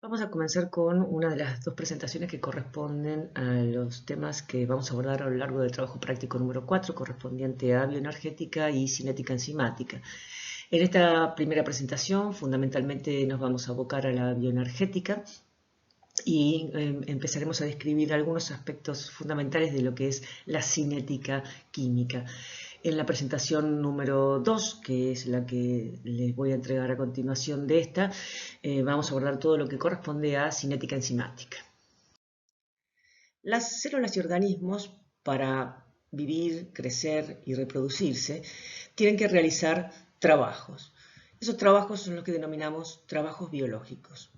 Vamos a comenzar con una de las dos presentaciones que corresponden a los temas que vamos a abordar a lo largo del trabajo práctico número 4, correspondiente a bioenergética y cinética enzimática. En esta primera presentación, fundamentalmente nos vamos a abocar a la bioenergética y empezaremos a describir algunos aspectos fundamentales de lo que es la cinética química. En la presentación número 2, que es la que les voy a entregar a continuación de esta, vamos a abordar todo lo que corresponde a cinética enzimática. Las células y organismos, para vivir, crecer y reproducirse, tienen que realizar trabajos. Esos trabajos son los que denominamos trabajos biológicos.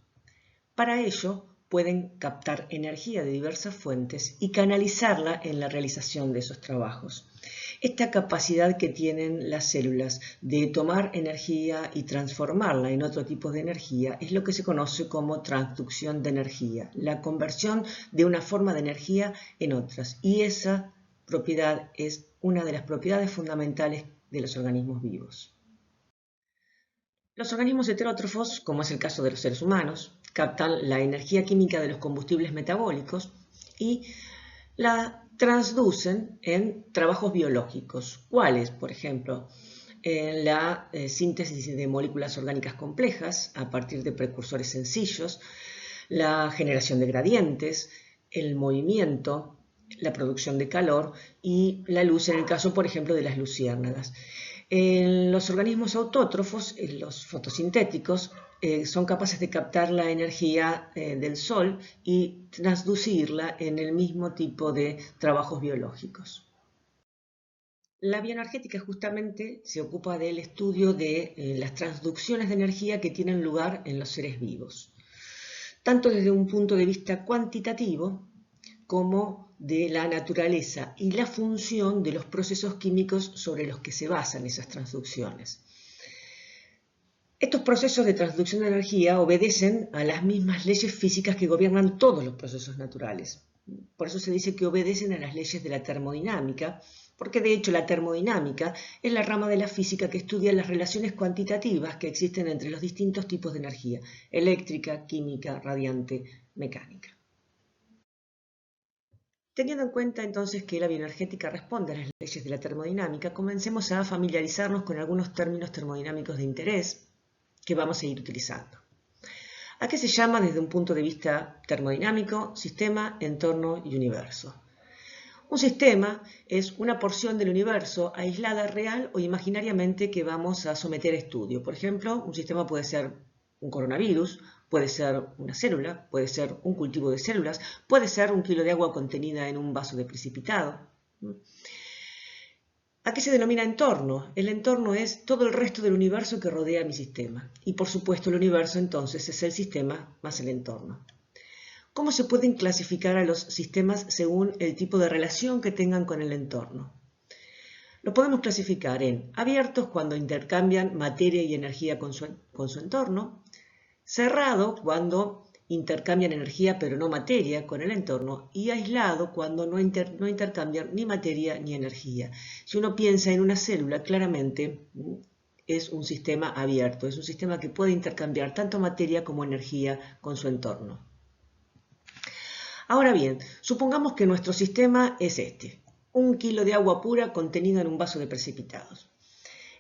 Para ello, pueden captar energía de diversas fuentes y canalizarla en la realización de esos trabajos. Esta capacidad que tienen las células de tomar energía y transformarla en otro tipo de energía es lo que se conoce como transducción de energía, la conversión de una forma de energía en otras. Y esa propiedad es una de las propiedades fundamentales de los organismos vivos. Los organismos heterótrofos, como es el caso de los seres humanos, captan la energía química de los combustibles metabólicos y la transducen en trabajos biológicos. ¿Cuáles? Por ejemplo, en la síntesis de moléculas orgánicas complejas a partir de precursores sencillos, la generación de gradientes, el movimiento, la producción de calor y la luz en el caso, por ejemplo, de las luciérnagas. En los organismos autótrofos, los fotosintéticos, son capaces de captar la energía del sol y transducirla en el mismo tipo de trabajos biológicos. La bioenergética justamente se ocupa del estudio de las transducciones de energía que tienen lugar en los seres vivos, tanto desde un punto de vista cuantitativo como de la naturaleza y la función de los procesos químicos sobre los que se basan esas transducciones. Estos procesos de transducción de energía obedecen a las mismas leyes físicas que gobiernan todos los procesos naturales. Por eso se dice que obedecen a las leyes de la termodinámica, porque de hecho la termodinámica es la rama de la física que estudia las relaciones cuantitativas que existen entre los distintos tipos de energía, eléctrica, química, radiante, mecánica. Teniendo en cuenta entonces que la bioenergética responde a las leyes de la termodinámica, comencemos a familiarizarnos con algunos términos termodinámicos de interés que vamos a ir utilizando. ¿A qué se llama desde un punto de vista termodinámico? Sistema, entorno y universo. Un sistema es una porción del universo aislada real o imaginariamente que vamos a someter a estudio. Por ejemplo, un sistema puede ser un coronavirus, puede ser una célula, puede ser un cultivo de células, puede ser un kilo de agua contenida en un vaso de precipitado. ¿A qué se denomina entorno? El entorno es todo el resto del universo que rodea mi sistema. Y por supuesto el universo entonces es el sistema más el entorno. ¿Cómo se pueden clasificar a los sistemas según el tipo de relación que tengan con el entorno? Lo podemos clasificar en abiertos cuando intercambian materia y energía con su entorno, cerrado cuando intercambian energía pero no materia con el entorno y aislado cuando no intercambian ni materia ni energía. Si uno piensa en una célula, claramente es un sistema abierto, es un sistema que puede intercambiar tanto materia como energía con su entorno. Ahora bien, supongamos que nuestro sistema es este, un kilo de agua pura contenida en un vaso de precipitados.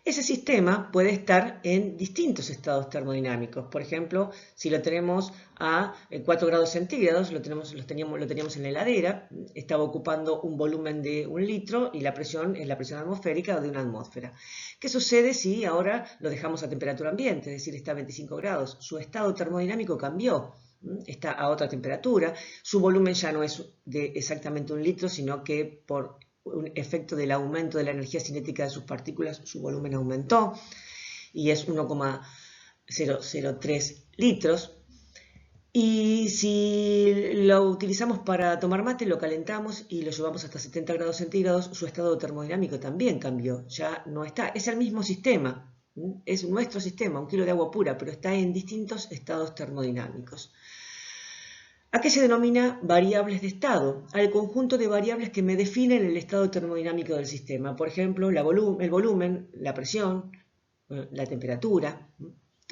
Ese sistema puede estar en distintos estados termodinámicos. Por ejemplo, si lo tenemos a 4 grados centígrados, lo teníamos en la heladera, estaba ocupando un volumen de 1 litro y la presión es la presión atmosférica o de una atmósfera. ¿Qué sucede si ahora lo dejamos a temperatura ambiente, es decir, está a 25 grados? Su estado termodinámico cambió. Está a otra temperatura, su volumen ya no es de exactamente 1 litro, sino que por un efecto del aumento de la energía cinética de sus partículas, su volumen aumentó y es 1,003 litros. Y si lo utilizamos para tomar mate, lo calentamos y lo llevamos hasta 70 grados centígrados, su estado termodinámico también cambió, ya no está, es el mismo sistema, es nuestro sistema, un kilo de agua pura, pero está en distintos estados termodinámicos. ¿A qué se denomina variables de estado? Al conjunto de variables que me definen el estado termodinámico del sistema. Por ejemplo, el volumen, la presión, la temperatura.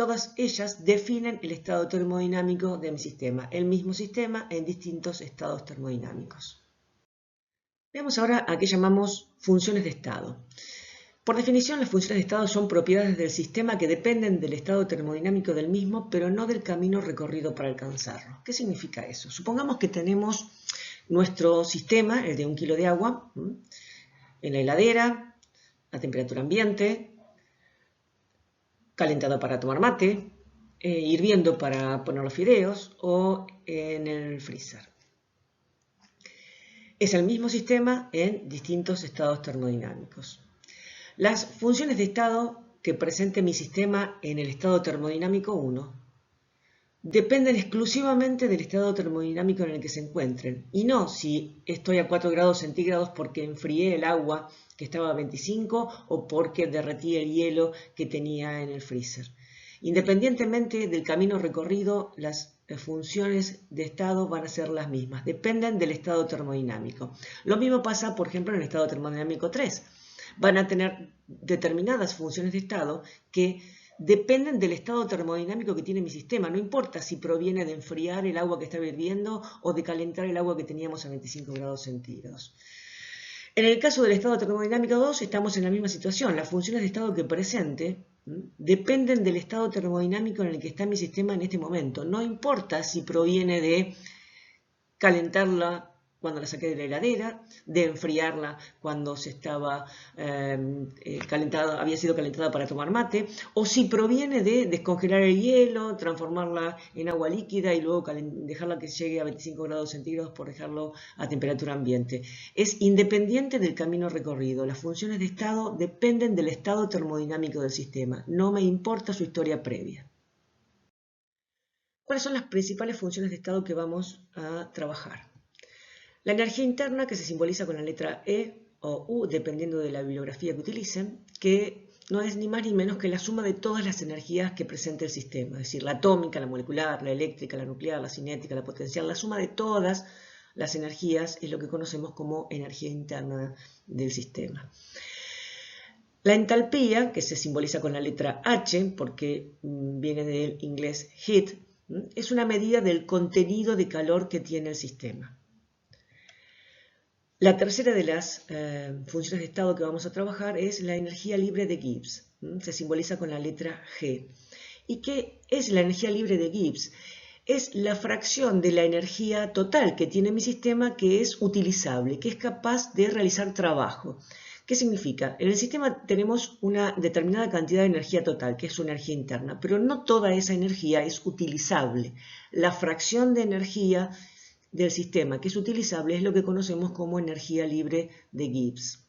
Todas ellas definen el estado termodinámico de mi sistema, el mismo sistema en distintos estados termodinámicos. Veamos ahora a qué llamamos funciones de estado. Por definición, las funciones de estado son propiedades del sistema que dependen del estado termodinámico del mismo, pero no del camino recorrido para alcanzarlo. ¿Qué significa eso? Supongamos que tenemos nuestro sistema, el de 1 kilo de agua, en la heladera, a temperatura ambiente, calentado para tomar mate, hirviendo para poner los fideos o en el freezer. Es el mismo sistema en distintos estados termodinámicos. Las funciones de estado que presente mi sistema en el estado termodinámico 1 dependen exclusivamente del estado termodinámico en el que se encuentren y no si estoy a 4 grados centígrados porque enfrié el agua que estaba a 25 o porque derretí el hielo que tenía en el freezer. Independientemente del camino recorrido, las funciones de estado van a ser las mismas, dependen del estado termodinámico. Lo mismo pasa, por ejemplo, en el estado termodinámico 3. Van a tener determinadas funciones de estado que dependen del estado termodinámico que tiene mi sistema. No importa si proviene de enfriar el agua que estaba hirviendo o de calentar el agua que teníamos a 25 grados centígrados. En el caso del estado termodinámico 2 estamos en la misma situación. Las funciones de estado que presente dependen del estado termodinámico en el que está mi sistema en este momento. No importa si proviene de calentarla cuando la saqué de la heladera, de enfriarla cuando se estaba había sido calentada para tomar mate, o si proviene de descongelar el hielo, transformarla en agua líquida y luego dejarla que llegue a 25 grados centígrados por dejarlo a temperatura ambiente. Es independiente del camino recorrido. Las funciones de estado dependen del estado termodinámico del sistema. No me importa su historia previa. ¿Cuáles son las principales funciones de estado que vamos a trabajar? La energía interna, que se simboliza con la letra E o U, dependiendo de la bibliografía que utilicen, que no es ni más ni menos que la suma de todas las energías que presenta el sistema, es decir, la atómica, la molecular, la eléctrica, la nuclear, la cinética, la potencial, la suma de todas las energías es lo que conocemos como energía interna del sistema. La entalpía, que se simboliza con la letra H, porque viene del inglés heat, es una medida del contenido de calor que tiene el sistema. La tercera de las funciones de estado que vamos a trabajar es la energía libre de Gibbs. Se simboliza con la letra G. ¿Y qué es la energía libre de Gibbs? Es la fracción de la energía total que tiene mi sistema que es utilizable, que es capaz de realizar trabajo. ¿Qué significa? En el sistema tenemos una determinada cantidad de energía total, que es su energía interna, pero no toda esa energía es utilizable. La fracción de energía del sistema que es utilizable es lo que conocemos como energía libre de Gibbs.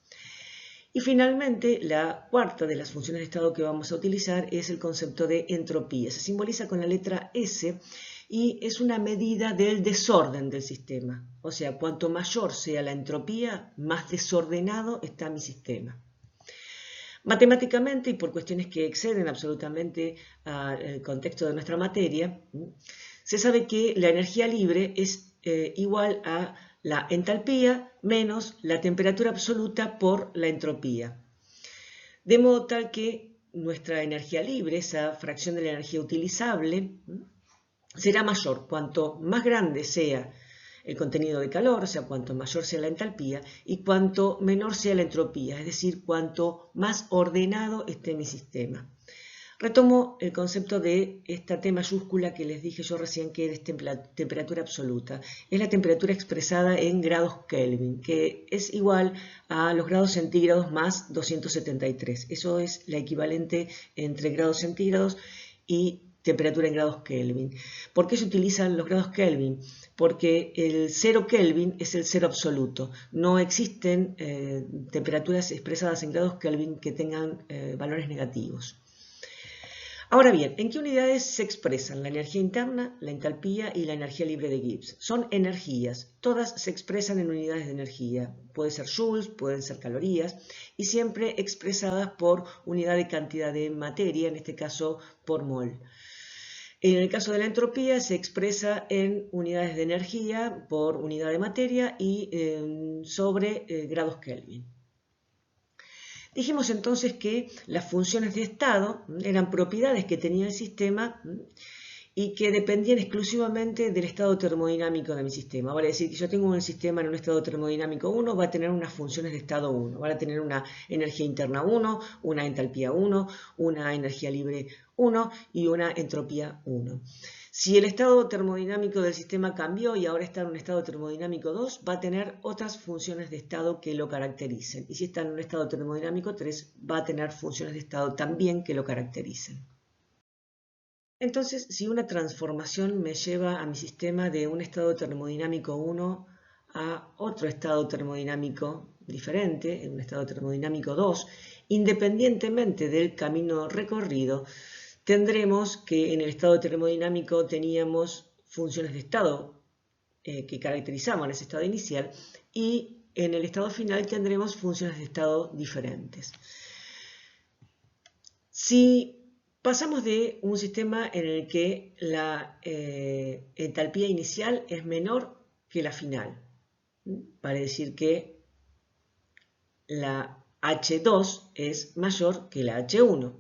Y finalmente, la cuarta de las funciones de estado que vamos a utilizar es el concepto de entropía. Se simboliza con la letra S y es una medida del desorden del sistema. O sea, cuanto mayor sea la entropía, más desordenado está mi sistema. Matemáticamente, y por cuestiones que exceden absolutamente al contexto de nuestra materia, se sabe que la energía libre es igual a la entalpía menos la temperatura absoluta por la entropía. De modo tal que nuestra energía libre, esa fracción de la energía utilizable, será mayor cuanto más grande sea el contenido de calor, o sea, cuanto mayor sea la entalpía y cuanto menor sea la entropía, es decir, cuanto más ordenado esté mi sistema. Retomo el concepto de esta T mayúscula que les dije yo recién que es temperatura absoluta. Es la temperatura expresada en grados Kelvin, que es igual a los grados centígrados más 273. Eso es la equivalente entre grados centígrados y temperatura en grados Kelvin. ¿Por qué se utilizan los grados Kelvin? Porque el 0 Kelvin es el cero absoluto. No existen temperaturas expresadas en grados Kelvin que tengan valores negativos. Ahora bien, ¿en qué unidades se expresan la energía interna, la entalpía y la energía libre de Gibbs? Son energías, todas se expresan en unidades de energía. Puede ser joules, pueden ser calorías, y siempre expresadas por unidad de cantidad de materia, en este caso por mol. En el caso de la entropía se expresa en unidades de energía por unidad de materia y sobre grados Kelvin. Dijimos entonces que las funciones de estado eran propiedades que tenía el sistema y que dependían exclusivamente del estado termodinámico de mi sistema. Vale decir que yo tengo un sistema en un estado termodinámico 1, va a tener unas funciones de estado 1, va a tener una energía interna 1, una entalpía 1, una energía libre 1 y una entropía 1. Si el estado termodinámico del sistema cambió y ahora está en un estado termodinámico 2, va a tener otras funciones de estado que lo caractericen. Y si está en un estado termodinámico 3, va a tener funciones de estado también que lo caractericen. Entonces, si una transformación me lleva a mi sistema de un estado termodinámico 1 a otro estado termodinámico diferente, en un estado termodinámico 2, independientemente del camino recorrido, tendremos que en el estado termodinámico teníamos funciones de estado que caracterizaban ese estado inicial y en el estado final tendremos funciones de estado diferentes. Si pasamos de un sistema en el que la entalpía inicial es menor que la final, para decir que la H2 es mayor que la H1.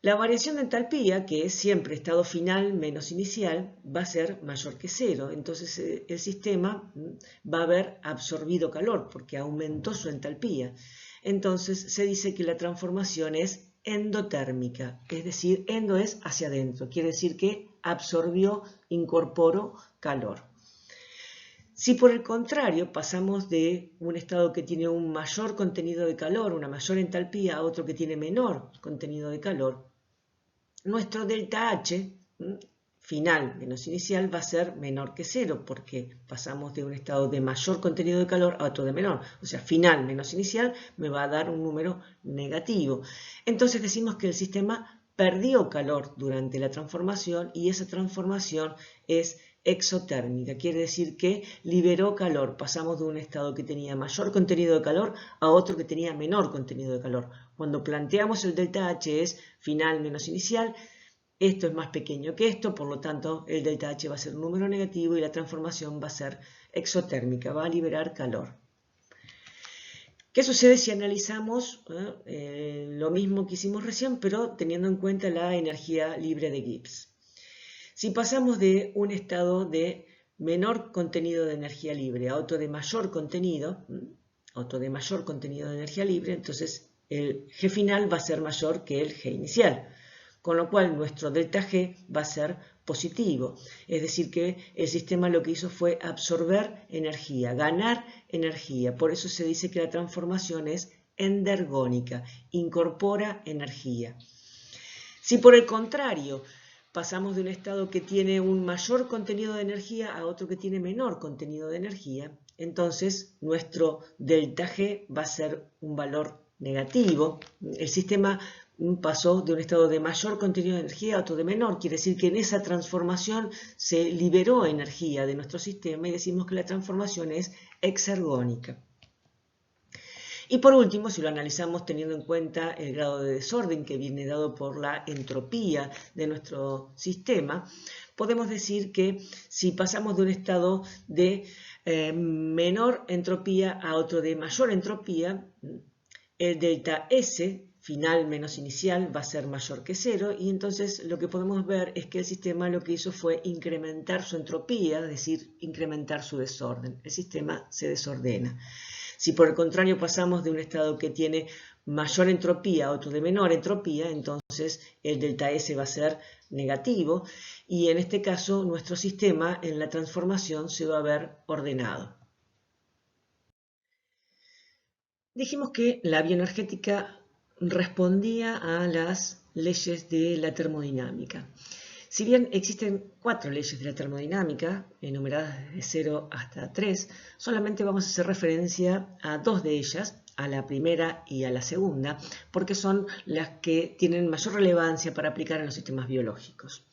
La variación de entalpía, que es siempre estado final menos inicial, va a ser mayor que 0. Entonces el sistema va a haber absorbido calor porque aumentó su entalpía. Entonces se dice que la transformación es endotérmica, es decir, endo es hacia adentro, quiere decir que absorbió, incorporó calor. Si por el contrario pasamos de un estado que tiene un mayor contenido de calor, una mayor entalpía, a otro que tiene menor contenido de calor, nuestro delta H final menos inicial va a ser menor que 0 porque pasamos de un estado de mayor contenido de calor a otro de menor. O sea, final menos inicial me va a dar un número negativo. Entonces decimos que el sistema perdió calor durante la transformación y esa transformación es exotérmica. Quiere decir que liberó calor. Pasamos de un estado que tenía mayor contenido de calor a otro que tenía menor contenido de calor. Cuando planteamos el delta H es final menos inicial, esto es más pequeño que esto, por lo tanto el delta H va a ser un número negativo y la transformación va a ser exotérmica, va a liberar calor. ¿Qué sucede si analizamos lo mismo que hicimos recién, pero teniendo en cuenta la energía libre de Gibbs? Si pasamos de un estado de menor contenido de energía libre a otro de mayor contenido de energía libre, entonces el G final va a ser mayor que el G inicial, con lo cual nuestro delta G va a ser positivo, es decir que el sistema lo que hizo fue absorber energía, ganar energía, por eso se dice que la transformación es endergónica, incorpora energía. Si por el contrario pasamos de un estado que tiene un mayor contenido de energía a otro que tiene menor contenido de energía, entonces nuestro delta G va a ser un valor negativo. El sistema pasó de un estado de mayor contenido de energía a otro de menor. Quiere decir que en esa transformación se liberó energía de nuestro sistema y decimos que la transformación es exergónica. Y por último, si lo analizamos teniendo en cuenta el grado de desorden que viene dado por la entropía de nuestro sistema, podemos decir que si pasamos de un estado de menor entropía a otro de mayor entropía, el delta S final menos inicial va a ser mayor que 0 y entonces lo que podemos ver es que el sistema lo que hizo fue incrementar su entropía, es decir, incrementar su desorden. El sistema se desordena. Si por el contrario pasamos de un estado que tiene mayor entropía a otro de menor entropía, entonces el delta S va a ser negativo y en este caso nuestro sistema en la transformación se va a ver ordenado. Dijimos que la bioenergética respondía a las leyes de la termodinámica. Si bien existen 4 leyes de la termodinámica, enumeradas de 0 hasta 3, solamente vamos a hacer referencia a 2 de ellas, a la primera y a la segunda, porque son las que tienen mayor relevancia para aplicar en los sistemas biológicos.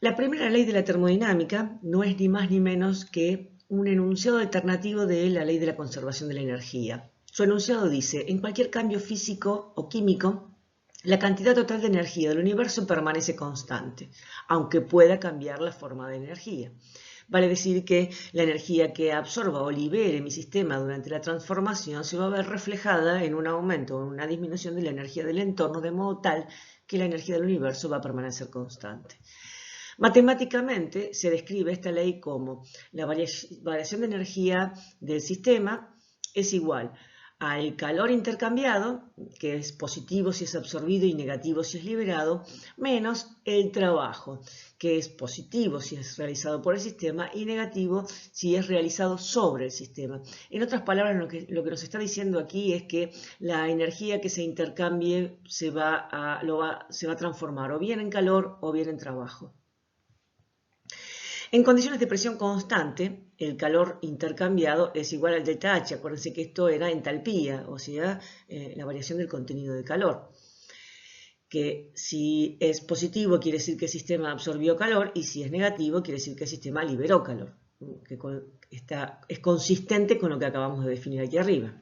La primera ley de la termodinámica no es ni más ni menos que un enunciado alternativo de la ley de la conservación de la energía. Su enunciado dice, en cualquier cambio físico o químico, la cantidad total de energía del universo permanece constante, aunque pueda cambiar la forma de energía. Vale decir que la energía que absorba o libere mi sistema durante la transformación se va a ver reflejada en un aumento o en una disminución de la energía del entorno, de modo tal que la energía del universo va a permanecer constante. Matemáticamente se describe esta ley como la variación de energía del sistema es igual al calor intercambiado, que es positivo si es absorbido y negativo si es liberado, menos el trabajo, que es positivo si es realizado por el sistema y negativo si es realizado sobre el sistema. En otras palabras, lo que nos está diciendo aquí es que la energía que se intercambie se va a transformar o bien en calor o bien en trabajo. En condiciones de presión constante, el calor intercambiado es igual al delta H. Acuérdense que esto era entalpía, o sea, la variación del contenido de calor. Que si es positivo quiere decir que el sistema absorbió calor y si es negativo quiere decir que el sistema liberó calor. Que es consistente con lo que acabamos de definir aquí arriba.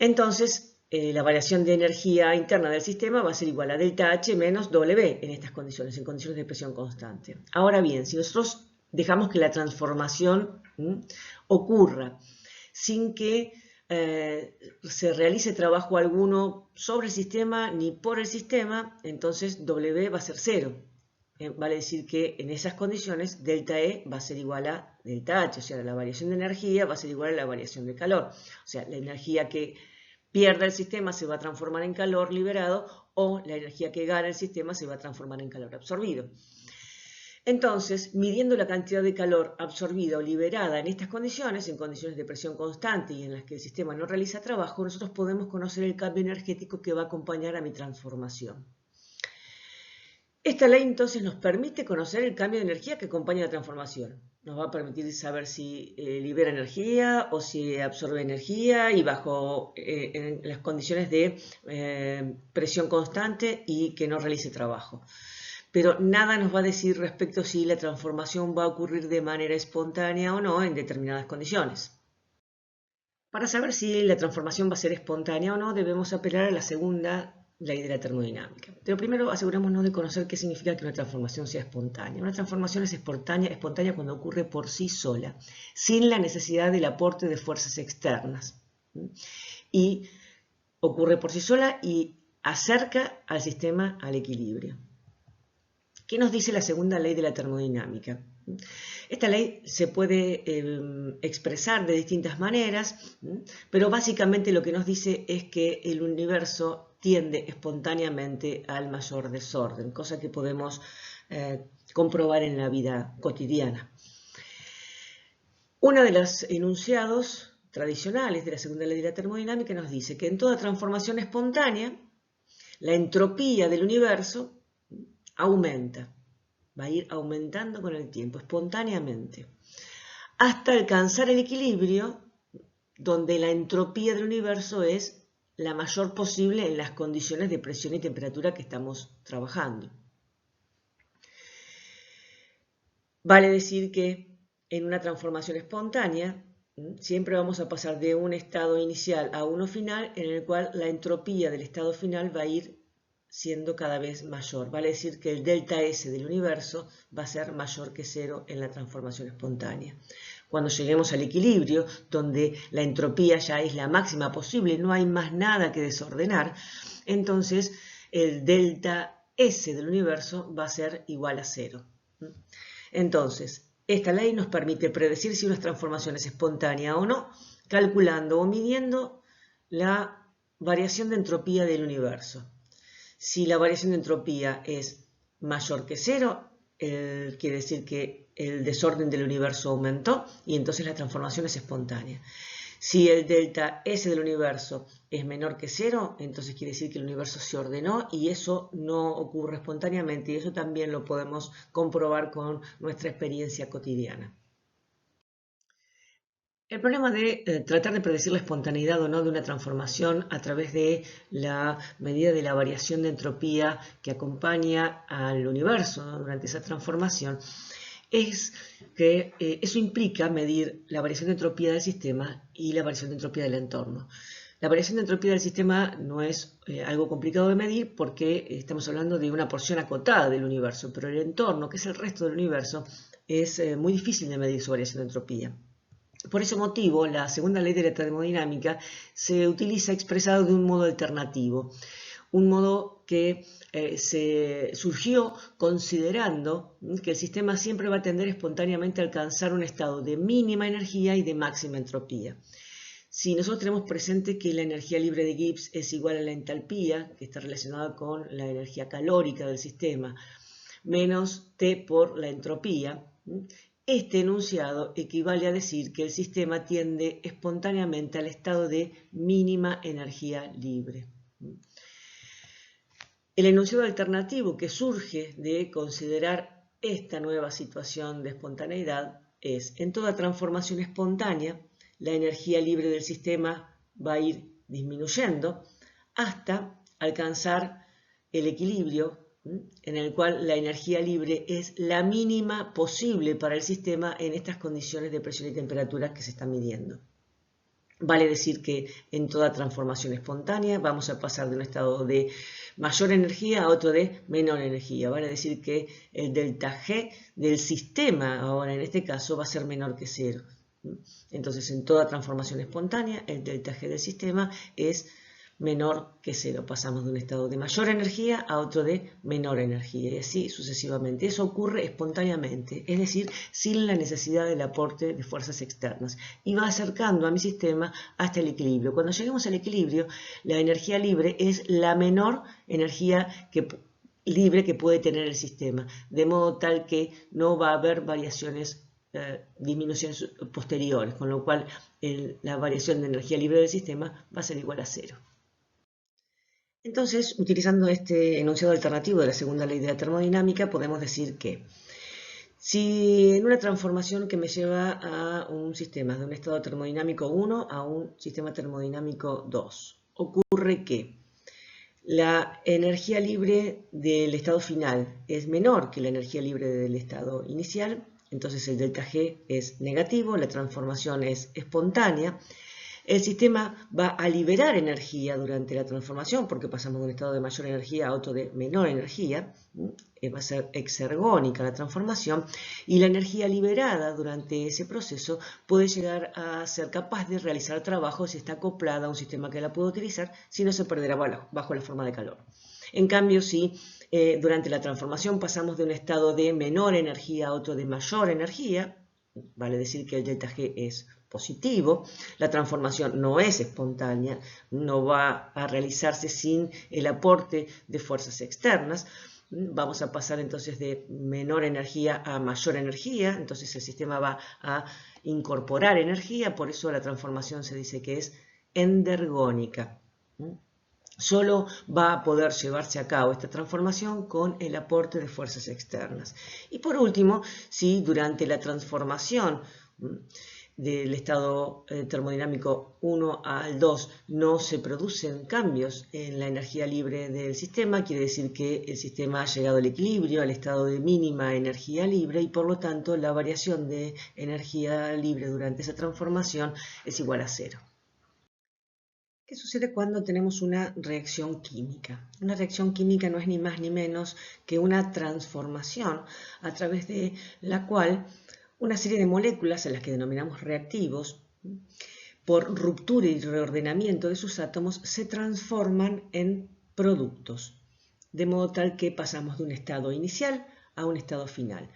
Entonces, la variación de energía interna del sistema va a ser igual a delta H menos W en estas condiciones, en condiciones de presión constante. Ahora bien, si nosotros dejamos que la transformación ocurra sin que se realice trabajo alguno sobre el sistema ni por el sistema, entonces W va a ser 0. Vale decir que en esas condiciones delta E va a ser igual a delta H, o sea, la variación de energía va a ser igual a la variación de calor. O sea, la energía que pierda el sistema se va a transformar en calor liberado o la energía que gana el sistema se va a transformar en calor absorbido. Entonces, midiendo la cantidad de calor absorbida o liberada en estas condiciones, en condiciones de presión constante y en las que el sistema no realiza trabajo, nosotros podemos conocer el cambio energético que va a acompañar a mi transformación. Esta ley entonces nos permite conocer el cambio de energía que acompaña la transformación. Nos va a permitir saber si libera energía o si absorbe energía y bajo en las condiciones de presión constante y que no realice trabajo. Pero nada nos va a decir respecto a si la transformación va a ocurrir de manera espontánea o no en determinadas condiciones. Para saber si la transformación va a ser espontánea o no, debemos apelar a la segunda ley de la termodinámica. Pero primero asegurémonos de conocer qué significa que una transformación sea espontánea. Una transformación es espontánea cuando ocurre por sí sola, sin la necesidad del aporte de fuerzas externas. Y ocurre por sí sola y acerca al sistema al equilibrio. ¿Qué nos dice la segunda ley de la termodinámica? Esta ley se puede expresar de distintas maneras, pero básicamente lo que nos dice es que el universo tiende espontáneamente al mayor desorden, cosa que podemos comprobar en la vida cotidiana. Uno de los enunciados tradicionales de la segunda ley de la termodinámica nos dice que en toda transformación espontánea, la entropía del universo aumenta, va a ir aumentando con el tiempo, espontáneamente, hasta alcanzar el equilibrio donde la entropía del universo es la mayor posible en las condiciones de presión y temperatura que estamos trabajando. Vale decir que en una transformación espontánea siempre vamos a pasar de un estado inicial a uno final en el cual la entropía del estado final va a ir siendo cada vez mayor. Vale decir que el delta S del universo va a ser mayor que 0 en la transformación espontánea. Cuando lleguemos al equilibrio, donde la entropía ya es la máxima posible, no hay más nada que desordenar, entonces el delta S del universo va a ser igual a 0. Entonces, esta ley nos permite predecir si una transformación es espontánea o no, calculando o midiendo la variación de entropía del universo. Si la variación de entropía es mayor que 0, quiere decir que el desorden del universo aumentó y entonces la transformación es espontánea. Si el delta S del universo es menor que 0, entonces quiere decir que el universo se ordenó y eso no ocurre espontáneamente y eso también lo podemos comprobar con nuestra experiencia cotidiana. El problema de tratar de predecir la espontaneidad o no de una transformación a través de la medida de la variación de entropía que acompaña al universo, ¿no?, durante esa transformación, es que eso implica medir la variación de entropía del sistema y la variación de entropía del entorno. La variación de entropía del sistema no es algo complicado de medir porque estamos hablando de una porción acotada del universo, pero el entorno, que es el resto del universo, es muy difícil de medir su variación de entropía. Por ese motivo, la segunda ley de la termodinámica se utiliza expresado de un modo alternativo, un modo que se surgió considerando que el sistema siempre va a tender espontáneamente a alcanzar un estado de mínima energía y de máxima entropía. Si nosotros tenemos presente que la energía libre de Gibbs es igual a la entalpía, que está relacionada con la energía calórica del sistema, menos T por la entropía, este enunciado equivale a decir que el sistema tiende espontáneamente al estado de mínima energía libre. El enunciado alternativo que surge de considerar esta nueva situación de espontaneidad es: en toda transformación espontánea, la energía libre del sistema va a ir disminuyendo hasta alcanzar el equilibrio en el cual la energía libre es la mínima posible para el sistema en estas condiciones de presión y temperatura que se están midiendo. Vale decir que en toda transformación espontánea vamos a pasar de un estado de mayor energía a otro de menor energía. Vale decir que el delta G del sistema, ahora en este caso, va a ser menor que cero. Entonces, en toda transformación espontánea, el delta G del sistema es menor que cero. Pasamos de un estado de mayor energía a otro de menor energía y así sucesivamente. Eso ocurre espontáneamente, es decir, sin la necesidad del aporte de fuerzas externas y va acercando a mi sistema hasta el equilibrio. Cuando lleguemos al equilibrio, la energía libre es la menor energía libre que puede tener el sistema, de modo tal que no va a haber variaciones disminuciones posteriores, con lo cual la variación de energía libre del sistema va a ser igual a cero. Entonces, utilizando este enunciado alternativo de la segunda ley de la termodinámica, podemos decir que si en una transformación que me lleva a un sistema de un estado termodinámico 1 a un sistema termodinámico 2, ocurre que la energía libre del estado final es menor que la energía libre del estado inicial, entonces el delta G es negativo, la transformación es espontánea. El sistema va a liberar energía durante la transformación porque pasamos de un estado de mayor energía a otro de menor energía. Va a ser exergónica la transformación y la energía liberada durante ese proceso puede llegar a ser capaz de realizar trabajo si está acoplada a un sistema que la puede utilizar, si no se perderá bajo la forma de calor. En cambio, si durante la transformación pasamos de un estado de menor energía a otro de mayor energía, vale decir que el delta G es positivo, la transformación no es espontánea, no va a realizarse sin el aporte de fuerzas externas. Vamos a pasar entonces de menor energía a mayor energía, entonces el sistema va a incorporar energía, por eso la transformación se dice que es endergónica. Solo va a poder llevarse a cabo esta transformación con el aporte de fuerzas externas. Y por último, si durante la transformación del estado termodinámico 1 al 2 no se producen cambios en la energía libre del sistema, quiere decir que el sistema ha llegado al equilibrio, al estado de mínima energía libre y por lo tanto la variación de energía libre durante esa transformación es igual a cero. ¿Qué sucede cuando tenemos una reacción química? Una reacción química no es ni más ni menos que una transformación a través de la cual una serie de moléculas, a las que denominamos reactivos, por ruptura y reordenamiento de sus átomos, se transforman en productos, de modo tal que pasamos de un estado inicial a un estado final.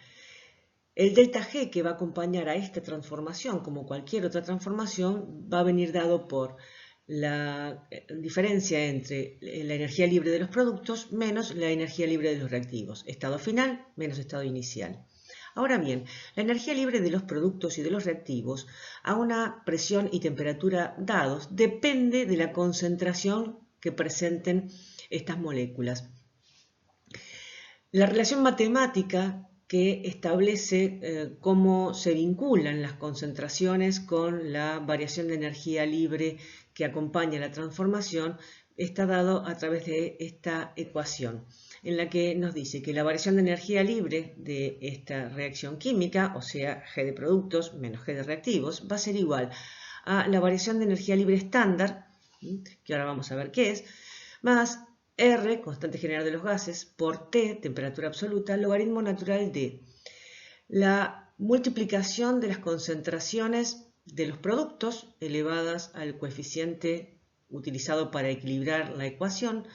El delta G que va a acompañar a esta transformación, como cualquier otra transformación, va a venir dado por la diferencia entre la energía libre de los productos menos la energía libre de los reactivos, estado final menos estado inicial. Ahora bien, la energía libre de los productos y de los reactivos a una presión y temperatura dados depende de la concentración que presenten estas moléculas. La relación matemática que establece cómo se vinculan las concentraciones con la variación de energía libre que acompaña la transformación está dado a través de esta ecuación, en la que nos dice que la variación de energía libre de esta reacción química, o sea, G de productos menos G de reactivos, va a ser igual a la variación de energía libre estándar, que ahora vamos a ver qué es, más R, constante general de los gases, por T, temperatura absoluta, logaritmo natural de la multiplicación de las concentraciones de los productos elevadas al coeficiente utilizado para equilibrar la ecuación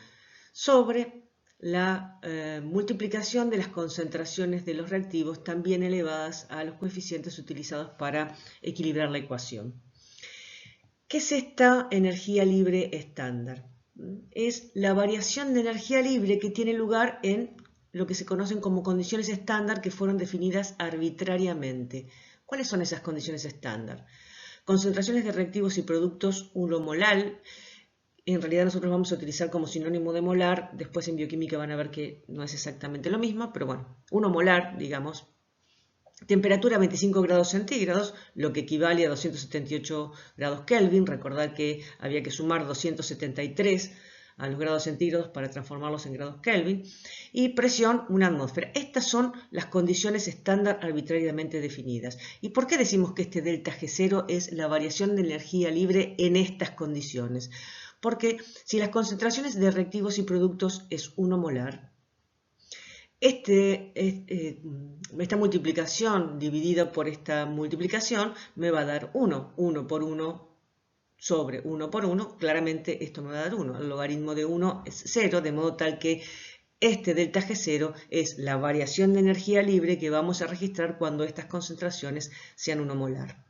sobre la multiplicación de las concentraciones de los reactivos también elevadas a los coeficientes utilizados para equilibrar la ecuación. ¿Qué es esta energía libre estándar? Es la variación de energía libre que tiene lugar en lo que se conocen como condiciones estándar que fueron definidas arbitrariamente. ¿Cuáles son esas condiciones estándar? Concentraciones de reactivos y productos 1 molar. En realidad nosotros vamos a utilizar como sinónimo de molar, después en bioquímica van a ver que no es exactamente lo mismo, pero bueno, 1 molar, digamos. Temperatura 25 grados centígrados, lo que equivale a 278 grados Kelvin. Recordad que había que sumar 273 a los grados centígrados para transformarlos en grados Kelvin. Y presión, una atmósfera. Estas son las condiciones estándar arbitrariamente definidas. ¿Y por qué decimos que este delta G0 es la variación de energía libre en estas condiciones? Porque si las concentraciones de reactivos y productos es 1 molar, esta multiplicación dividida por esta multiplicación me va a dar 1. 1 por 1 sobre 1 por 1, claramente esto me va a dar 1. El logaritmo de 1 es 0, de modo tal que este delta G0 es la variación de energía libre que vamos a registrar cuando estas concentraciones sean 1 molar.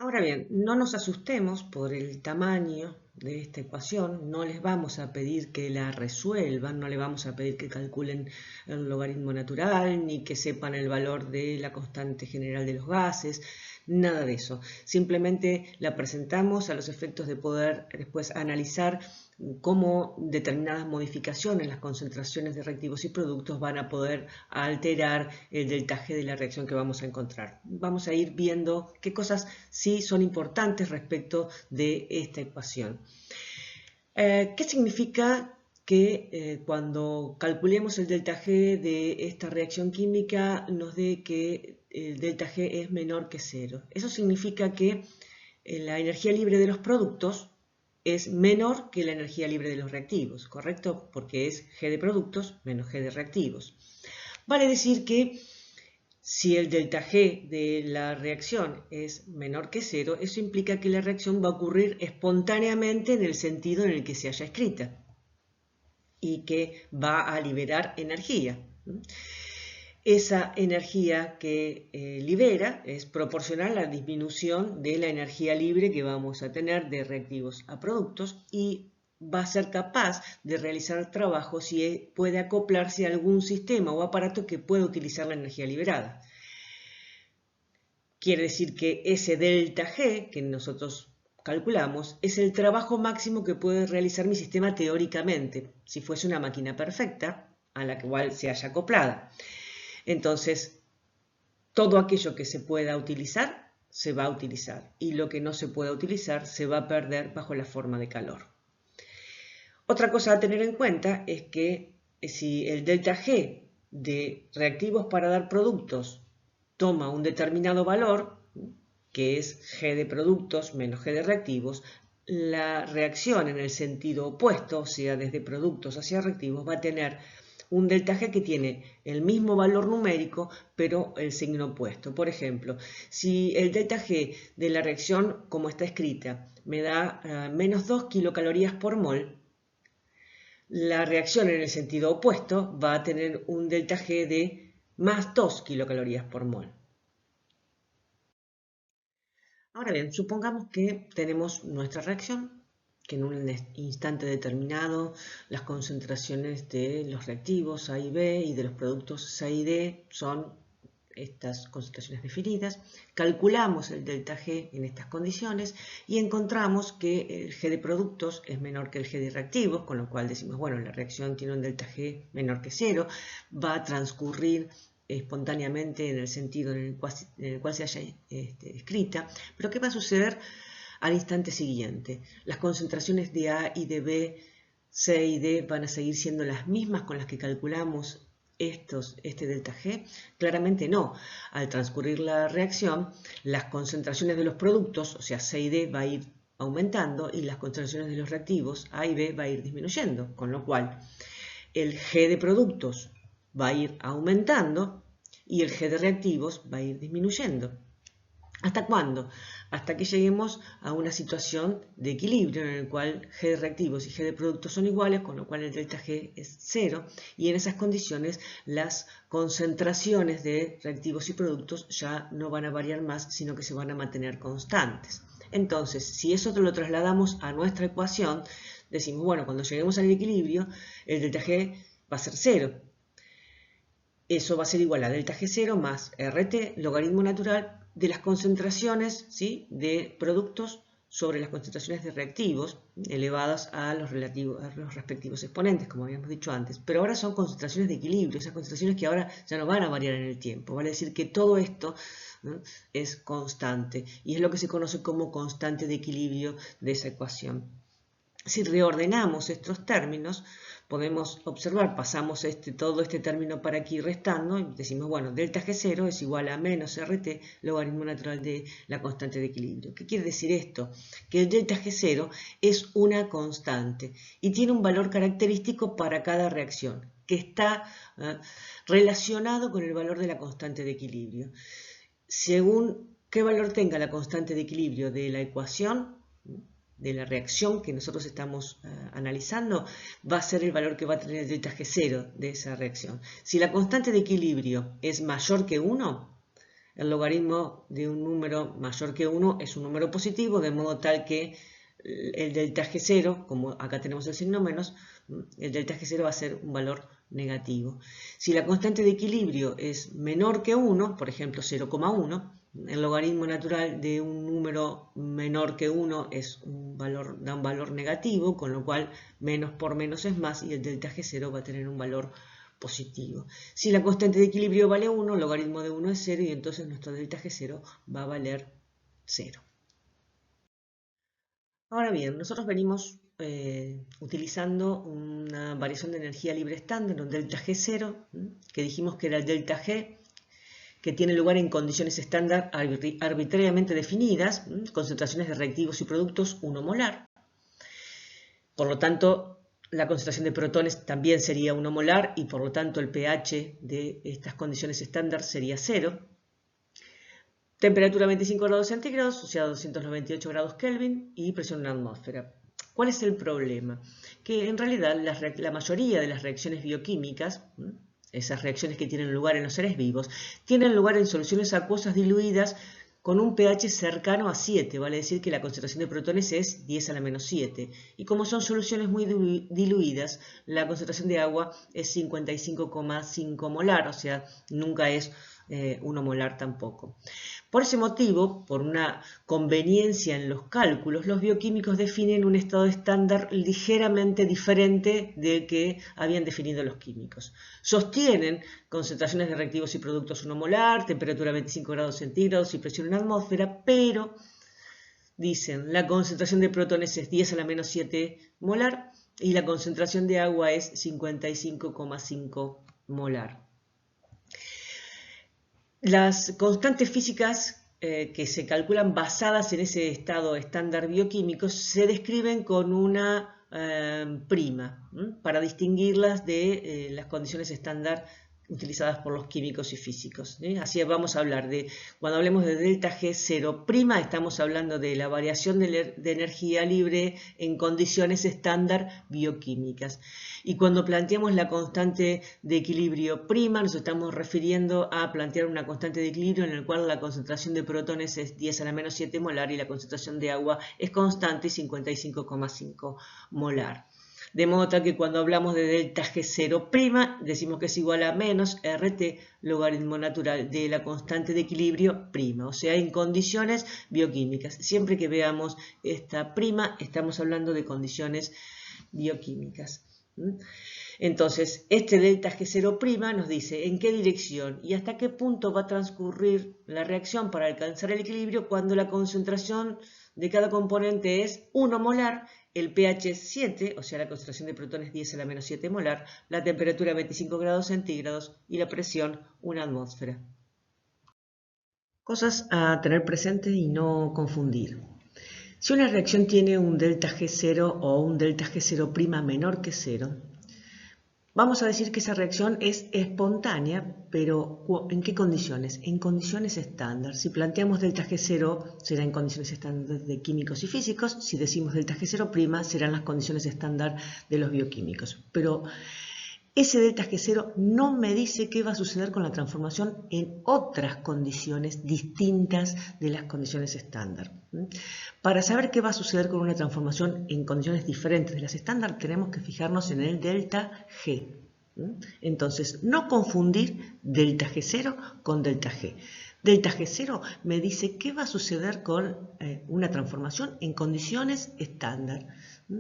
Ahora bien, no nos asustemos por el tamaño de esta ecuación, no les vamos a pedir que la resuelvan, no les vamos a pedir que calculen el logaritmo natural, ni que sepan el valor de la constante general de los gases, nada de eso. Simplemente la presentamos a los efectos de poder después analizar cómo determinadas modificaciones en las concentraciones de reactivos y productos van a poder alterar el delta G de la reacción que vamos a encontrar. Vamos a ir viendo qué cosas sí son importantes respecto de esta ecuación. ¿Qué significa que cuando calculemos el delta G de esta reacción química nos dé que el delta G es menor que 0? Eso significa que la energía libre de los productos es menor que la energía libre de los reactivos, ¿correcto? Porque es G de productos menos G de reactivos. Vale decir que si el delta G de la reacción es menor que 0, eso implica que la reacción va a ocurrir espontáneamente en el sentido en el que se haya escrita y que va a liberar energía. Esa energía que libera es proporcional a la disminución de la energía libre que vamos a tener de reactivos a productos y va a ser capaz de realizar trabajo si puede acoplarse a algún sistema o aparato que pueda utilizar la energía liberada. Quiere decir que ese delta G que nosotros calculamos es el trabajo máximo que puede realizar mi sistema teóricamente, si fuese una máquina perfecta a la cual se haya acoplada. Entonces, todo aquello que se pueda utilizar, se va a utilizar. Y lo que no se pueda utilizar, se va a perder bajo la forma de calor. Otra cosa a tener en cuenta es que si el delta G de reactivos para dar productos toma un determinado valor, que es G de productos menos G de reactivos, la reacción en el sentido opuesto, o sea, desde productos hacia reactivos, va a tener un delta G que tiene el mismo valor numérico, pero el signo opuesto. Por ejemplo, si el delta G de la reacción, como está escrita, me da menos 2 kilocalorías por mol, la reacción en el sentido opuesto va a tener un delta G de más 2 kilocalorías por mol. Ahora bien, supongamos que tenemos nuestra reacción, que en un instante determinado las concentraciones de los reactivos A y B y de los productos C y D son estas concentraciones definidas. Calculamos el delta G en estas condiciones y encontramos que el G de productos es menor que el G de reactivos, con lo cual decimos, bueno, la reacción tiene un delta G menor que 0, va a transcurrir espontáneamente en el sentido en el cual se haya escrita. Pero ¿qué va a suceder al instante siguiente? Las concentraciones de A y de B, C y D van a seguir siendo las mismas con las que calculamos este delta G. Claramente no. Al transcurrir la reacción, las concentraciones de los productos, o sea, C y D, va a ir aumentando y las concentraciones de los reactivos, A y B, va a ir disminuyendo, con lo cual el G de productos va a ir aumentando y el G de reactivos va a ir disminuyendo. ¿Hasta cuándo? Hasta que lleguemos a una situación de equilibrio en el cual G de reactivos y G de productos son iguales, con lo cual el delta G es 0, y en esas condiciones las concentraciones de reactivos y productos ya no van a variar más, sino que se van a mantener constantes. Entonces, si eso lo trasladamos a nuestra ecuación, decimos, bueno, cuando lleguemos al equilibrio, el delta G va a ser 0. Eso va a ser igual a delta G0 más RT, logaritmo natural de las concentraciones, ¿sí?, de productos sobre las concentraciones de reactivos elevadas a los respectivos exponentes, como habíamos dicho antes. Pero ahora son concentraciones de equilibrio, esas concentraciones que ahora ya no van a variar en el tiempo. Vale decir que todo esto, ¿no?, es constante y es lo que se conoce como constante de equilibrio de esa ecuación. Si reordenamos estos términos, podemos observar, pasamos todo este término para aquí restando y decimos, bueno, delta G0 es igual a menos RT, logaritmo natural de la constante de equilibrio. ¿Qué quiere decir esto? Que el delta G0 es una constante y tiene un valor característico para cada reacción, que está relacionado con el valor de la constante de equilibrio. Según qué valor tenga la constante de equilibrio de la ecuación, de la reacción que nosotros estamos analizando, va a ser el valor que va a tener el delta G0 de esa reacción. Si la constante de equilibrio es mayor que 1, el logaritmo de un número mayor que 1 es un número positivo, de modo tal que el delta G0, como acá tenemos el signo menos, el delta G0 va a ser un valor negativo. Si la constante de equilibrio es menor que 1, por ejemplo 0,1, el logaritmo natural de un número menor que 1 da un valor negativo, con lo cual menos por menos es más y el delta G0 va a tener un valor positivo. Si la constante de equilibrio vale 1, el logaritmo de 1 es 0 y entonces nuestro delta G0 va a valer 0. Ahora bien, nosotros venimos utilizando una variación de energía libre estándar, un delta G0, que dijimos que era el delta G, que tiene lugar en condiciones estándar arbitrariamente definidas, concentraciones de reactivos y productos 1 molar. Por lo tanto, la concentración de protones también sería 1 molar y por lo tanto el pH de estas condiciones estándar sería 0. Temperatura 25 grados centígrados, asociada a 298 grados Kelvin y presión en la atmósfera. ¿Cuál es el problema? Que en realidad la mayoría de las reacciones bioquímicas, esas reacciones que tienen lugar en los seres vivos, tienen lugar en soluciones acuosas diluidas con un pH cercano a 7, vale decir que la concentración de protones es 10 a la menos 7. Y como son soluciones muy diluidas, la concentración de agua es 55,5 molar, o sea, nunca es 1 molar tampoco. Por ese motivo, por una conveniencia en los cálculos, los bioquímicos definen un estado estándar ligeramente diferente del que habían definido los químicos. Sostienen concentraciones de reactivos y productos 1 molar, temperatura 25 grados centígrados y presión en la atmósfera, pero dicen la concentración de protones es 10 a la menos 7 molar y la concentración de agua es 55,5 molar. Las constantes físicas que se calculan basadas en ese estado estándar bioquímico se describen con una prima para distinguirlas de las condiciones estándar utilizadas por los químicos y físicos. Así vamos a hablar de, cuando hablemos de delta G0', estamos hablando de la variación de energía libre en condiciones estándar bioquímicas. Y cuando planteamos la constante de equilibrio prima, nos estamos refiriendo a plantear una constante de equilibrio en el cual la concentración de protones es 10 a la menos 7 molar y la concentración de agua es constante, 55,5 molar. De modo tal que cuando hablamos de delta G0', decimos que es igual a menos RT, logaritmo natural de la constante de equilibrio prima, o sea, en condiciones bioquímicas. Siempre que veamos esta prima, estamos hablando de condiciones bioquímicas. Entonces, este delta G0' nos dice en qué dirección y hasta qué punto va a transcurrir la reacción para alcanzar el equilibrio cuando la concentración de cada componente es 1 molar, el pH 7, o sea la concentración de protones 10 a la menos 7 molar, la temperatura 25 grados centígrados y la presión 1 atmósfera. Cosas a tener presente y no confundir. Si una reacción tiene un delta G0 o un delta G0' menor que 0, Vamos a decir que esa reacción es espontánea, pero ¿en qué condiciones? En condiciones estándar. Si planteamos delta G0, será en condiciones estándar de químicos y físicos. Si decimos delta G0', serán las condiciones estándar de los bioquímicos. Pero ese delta G0 no me dice qué va a suceder con la transformación en otras condiciones distintas de las condiciones estándar. Para saber qué va a suceder con una transformación en condiciones diferentes de las estándar, tenemos que fijarnos en el delta G. Entonces, no confundir delta G0 con delta G. Delta G0 me dice qué va a suceder con una transformación en condiciones estándar.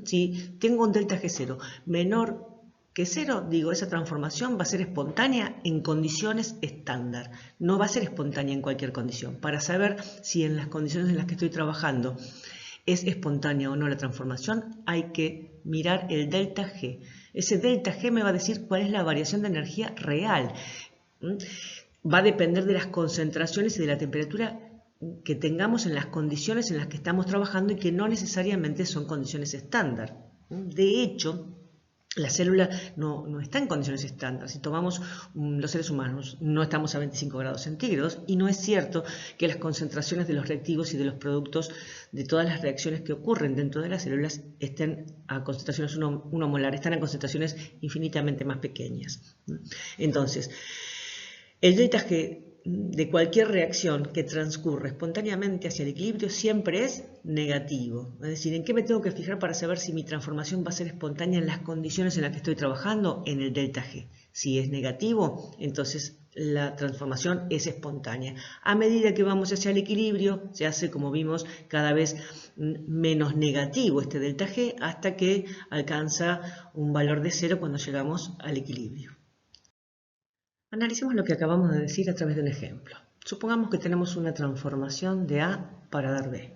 Si tengo un delta G0 menor que 0, digo, esa transformación va a ser espontánea en condiciones estándar. No va a ser espontánea en cualquier condición. Para saber si en las condiciones en las que estoy trabajando es espontánea o no la transformación, hay que mirar el delta G. Ese delta G me va a decir cuál es la variación de energía real. Va a depender de las concentraciones y de la temperatura que tengamos en las condiciones en las que estamos trabajando y que no necesariamente son condiciones estándar. De hecho, la célula no está en condiciones estándar. Si tomamos los seres humanos, no estamos a 25 grados centígrados y no es cierto que las concentraciones de los reactivos y de los productos de todas las reacciones que ocurren dentro de las células estén a concentraciones 1 molar, están a concentraciones infinitamente más pequeñas. Entonces, el delta G de cualquier reacción que transcurre espontáneamente hacia el equilibrio siempre es negativo. Es decir, ¿en qué me tengo que fijar para saber si mi transformación va a ser espontánea en las condiciones en las que estoy trabajando? En el delta G. Si es negativo, entonces la transformación es espontánea. A medida que vamos hacia el equilibrio, se hace, como vimos, cada vez menos negativo este delta G hasta que alcanza un valor de 0 cuando llegamos al equilibrio. Analicemos lo que acabamos de decir a través de un ejemplo. Supongamos que tenemos una transformación de A para dar B.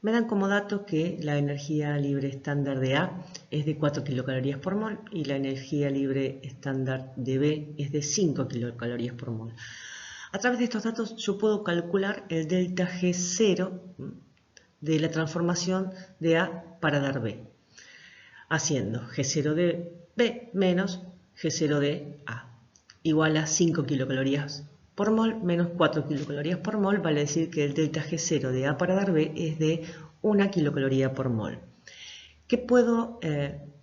Me dan como dato que la energía libre estándar de A es de 4 kilocalorías por mol y la energía libre estándar de B es de 5 kilocalorías por mol. A través de estos datos yo puedo calcular el delta G0 de la transformación de A para dar B, haciendo G0 de B menos G0 de A igual a 5 kilocalorías por mol menos 4 kilocalorías por mol, vale decir que el delta G0 de A para dar B es de 1 kilocaloría por mol. ¿Qué puedo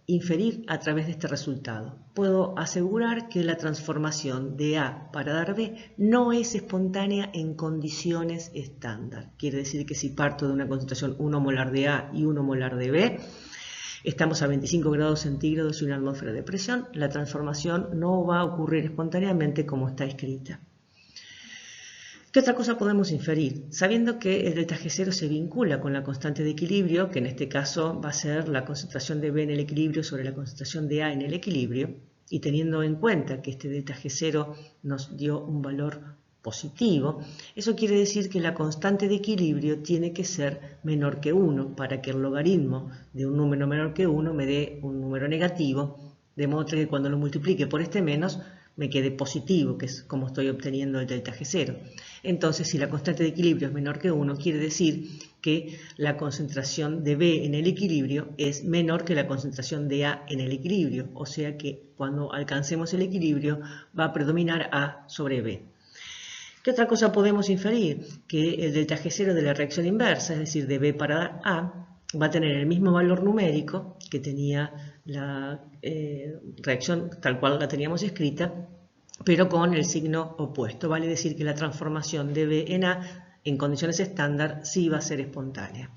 inferir a través de este resultado? Puedo asegurar que la transformación de A para dar B no es espontánea en condiciones estándar. Quiere decir que si parto de una concentración 1 molar de A y 1 molar de B, estamos a 25 grados centígrados y una atmósfera de presión, la transformación no va a ocurrir espontáneamente como está escrita. ¿Qué otra cosa podemos inferir? Sabiendo que el delta G0 se vincula con la constante de equilibrio, que en este caso va a ser la concentración de B en el equilibrio sobre la concentración de A en el equilibrio, y teniendo en cuenta que este delta G0 nos dio un valor positivo, eso quiere decir que la constante de equilibrio tiene que ser menor que 1 para que el logaritmo de un número menor que 1 me dé un número negativo, de modo que cuando lo multiplique por este menos me quede positivo, que es como estoy obteniendo el delta G0. Entonces, si la constante de equilibrio es menor que 1, quiere decir que la concentración de B en el equilibrio es menor que la concentración de A en el equilibrio, o sea que cuando alcancemos el equilibrio va a predominar A sobre B. ¿Qué otra cosa podemos inferir? Que el delta G0 de la reacción inversa, es decir, de B para A, va a tener el mismo valor numérico que tenía la reacción tal cual la teníamos escrita, pero con el signo opuesto. Vale decir que la transformación de B en A en condiciones estándar sí va a ser espontánea.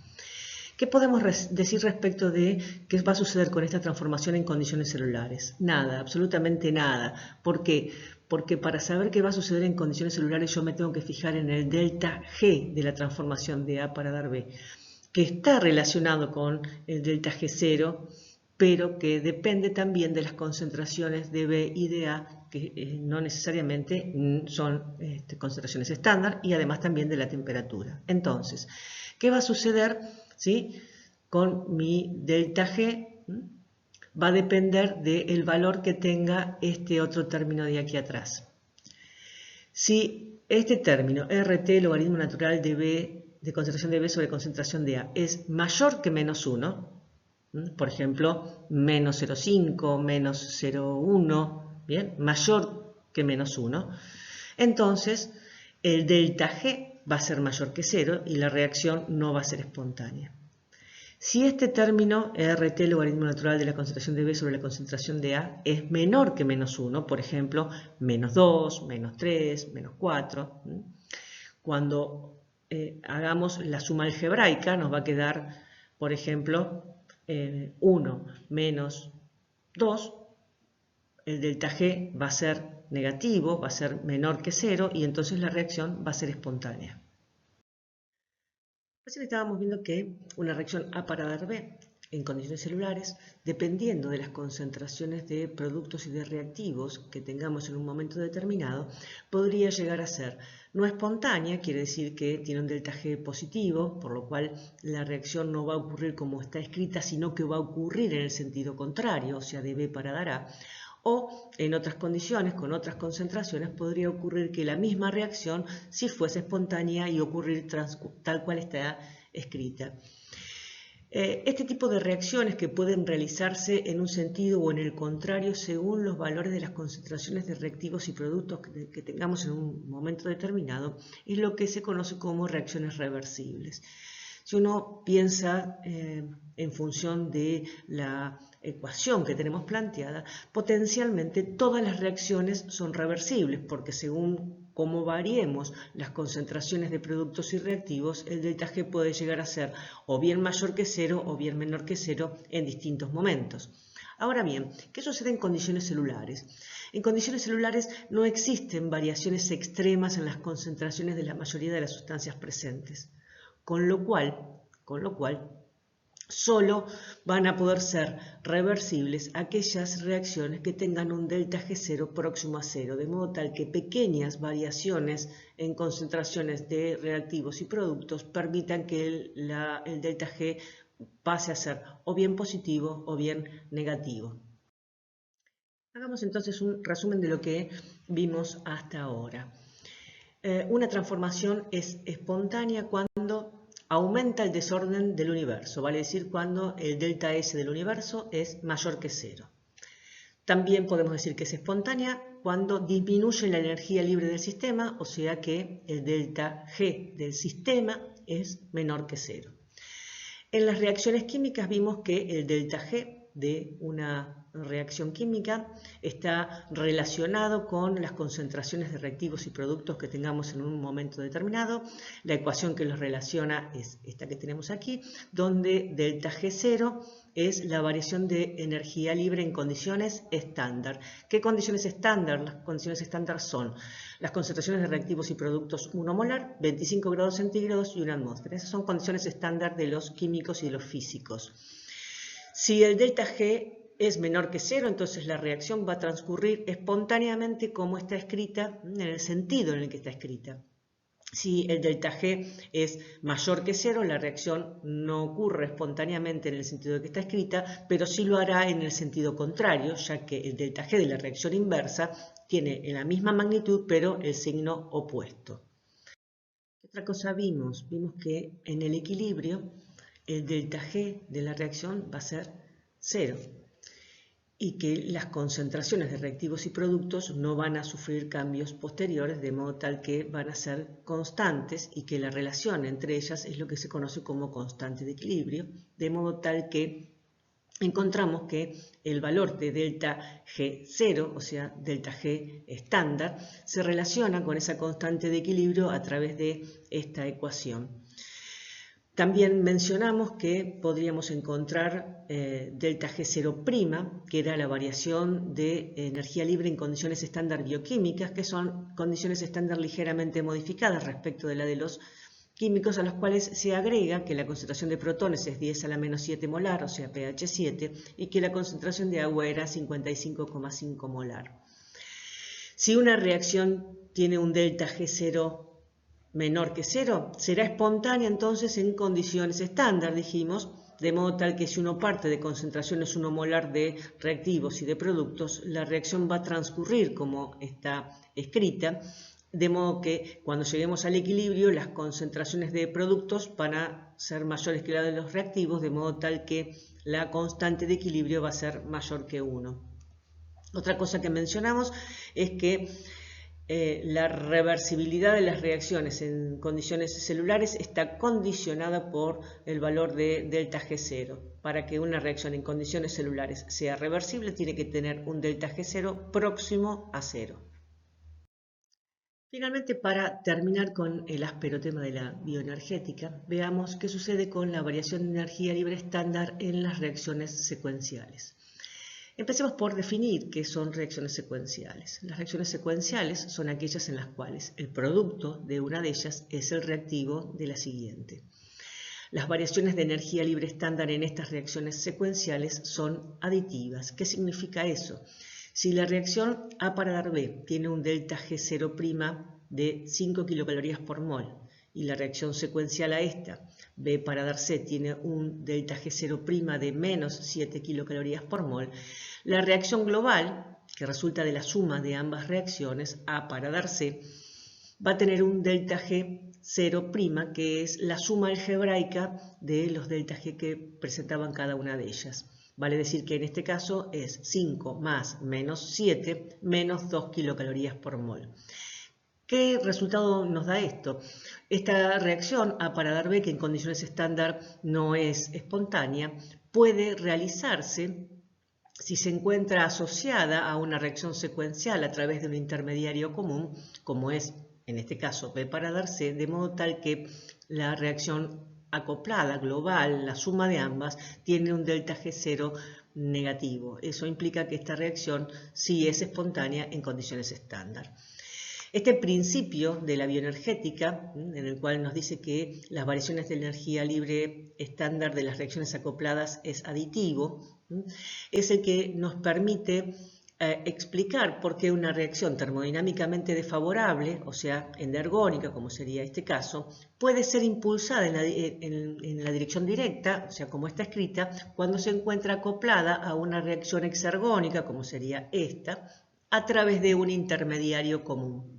¿Qué podemos decir respecto de qué va a suceder con esta transformación en condiciones celulares? Nada, absolutamente nada. ¿Por qué? Porque para saber qué va a suceder en condiciones celulares yo me tengo que fijar en el delta G de la transformación de A para dar B, que está relacionado con el delta G0, pero que depende también de las concentraciones de B y de A, que no necesariamente son concentraciones estándar, y además también de la temperatura. Entonces, ¿qué va a suceder? ¿Sí? Con mi delta G va a depender del valor que tenga este otro término de aquí atrás. Si este término, RT, logaritmo natural de B, de concentración de B sobre concentración de A, es mayor que menos 1, Por ejemplo, menos 0,5, menos 0,1, ¿bien? Mayor que menos 1. Entonces, el delta G va a ser mayor que 0 y la reacción no va a ser espontánea. Si este término, RT, logaritmo natural de la concentración de B sobre la concentración de A, es menor que menos 1, por ejemplo, menos 2, menos 3, menos 4, cuando hagamos la suma algebraica nos va a quedar, por ejemplo, 1 menos 2, el delta G va a ser negativo, va a ser menor que 0 y entonces la reacción va a ser espontánea. Recién estábamos viendo que una reacción A para dar B en condiciones celulares, dependiendo de las concentraciones de productos y de reactivos que tengamos en un momento determinado, podría llegar a ser no espontánea, quiere decir que tiene un delta G positivo, por lo cual la reacción no va a ocurrir como está escrita, sino que va a ocurrir en el sentido contrario, o sea, de B para dar A. O en otras condiciones, con otras concentraciones, podría ocurrir que la misma reacción sí fuese espontánea y ocurrir tal cual está escrita. Este tipo de reacciones que pueden realizarse en un sentido o en el contrario según los valores de las concentraciones de reactivos y productos que tengamos en un momento determinado es lo que se conoce como reacciones reversibles. Si uno piensa en función de la ecuación que tenemos planteada, potencialmente todas las reacciones son reversibles porque según cómo variemos las concentraciones de productos y reactivos, el delta G puede llegar a ser o bien mayor que 0 o bien menor que 0 en distintos momentos. Ahora bien, ¿qué sucede en condiciones celulares? En condiciones celulares no existen variaciones extremas en las concentraciones de la mayoría de las sustancias presentes, con lo cual solo van a poder ser reversibles aquellas reacciones que tengan un delta G0 próximo a 0, de modo tal que pequeñas variaciones en concentraciones de reactivos y productos permitan que el delta G pase a ser o bien positivo o bien negativo. Hagamos entonces un resumen de lo que vimos hasta ahora. Una transformación es espontánea cuando aumenta el desorden del universo, vale decir cuando el delta S del universo es mayor que 0. También podemos decir que es espontánea cuando disminuye la energía libre del sistema, o sea que el delta G del sistema es menor que 0. En las reacciones químicas vimos que el delta G de una reacción química está relacionado con las concentraciones de reactivos y productos que tengamos en un momento determinado. La ecuación que los relaciona es esta que tenemos aquí, donde delta G0 es la variación de energía libre en condiciones estándar. ¿Qué condiciones estándar? Las condiciones estándar son las concentraciones de reactivos y productos 1 molar, 25 grados centígrados y 1 atmósfera. Esas son condiciones estándar de los químicos y de los físicos. Si el delta G es menor que 0, entonces la reacción va a transcurrir espontáneamente como está escrita, en el sentido en el que está escrita. Si el delta G es mayor que 0, la reacción no ocurre espontáneamente en el sentido de que está escrita, pero sí lo hará en el sentido contrario, ya que el delta G de la reacción inversa tiene la misma magnitud, pero el signo opuesto. ¿Qué otra cosa vimos? Vimos que en el equilibrio el delta G de la reacción va a ser 0 y que las concentraciones de reactivos y productos no van a sufrir cambios posteriores, de modo tal que van a ser constantes y que la relación entre ellas es lo que se conoce como constante de equilibrio, de modo tal que encontramos que el valor de delta G0, o sea, delta G estándar, se relaciona con esa constante de equilibrio a través de esta ecuación. También mencionamos que podríamos encontrar delta G0', que era la variación de energía libre en condiciones estándar bioquímicas, que son condiciones estándar ligeramente modificadas respecto de la de los químicos, a los cuales se agrega que la concentración de protones es 10 a la menos 7 molar, o sea pH 7, y que la concentración de agua era 55,5 molar. Si una reacción tiene un delta G0 menor que 0, será espontánea entonces en condiciones estándar, dijimos, de modo tal que si uno parte de concentraciones 1 molar de reactivos y de productos, la reacción va a transcurrir como está escrita, de modo que cuando lleguemos al equilibrio las concentraciones de productos van a ser mayores que la de los reactivos, de modo tal que la constante de equilibrio va a ser mayor que 1. Otra cosa que mencionamos es que la reversibilidad de las reacciones en condiciones celulares está condicionada por el valor de delta G0. Para que una reacción en condiciones celulares sea reversible, tiene que tener un delta G0 próximo a 0. Finalmente, para terminar con el áspero tema de la bioenergética, veamos qué sucede con la variación de energía libre estándar en las reacciones secuenciales. Empecemos por definir qué son reacciones secuenciales. Las reacciones secuenciales son aquellas en las cuales el producto de una de ellas es el reactivo de la siguiente. Las variaciones de energía libre estándar en estas reacciones secuenciales son aditivas. ¿Qué significa eso? Si la reacción A para dar B tiene un delta G0' de 5 kilocalorías por mol y la reacción secuencial a esta, B para dar C, tiene un delta G0' de menos 7 kilocalorías por mol, la reacción global, que resulta de la suma de ambas reacciones, A para dar C, va a tener un delta G0', que es la suma algebraica de los delta G que presentaban cada una de ellas. Vale decir que en este caso es 5 más menos 7 menos 2 kilocalorías por mol. ¿Qué resultado nos da esto? Esta reacción A para dar B, que en condiciones estándar no es espontánea, puede realizarse si se encuentra asociada a una reacción secuencial a través de un intermediario común, como es en este caso B para dar C, de modo tal que la reacción acoplada global, la suma de ambas, tiene un delta G0 negativo. Eso implica que esta reacción sí es espontánea en condiciones estándar. Este principio de la bioenergética, en el cual nos dice que las variaciones de energía libre estándar de las reacciones acopladas es aditivo, es el que nos permite explicar por qué una reacción termodinámicamente desfavorable, o sea, endergónica, como sería este caso, puede ser impulsada en la dirección directa, o sea, como está escrita, cuando se encuentra acoplada a una reacción exergónica, como sería esta, a través de un intermediario común.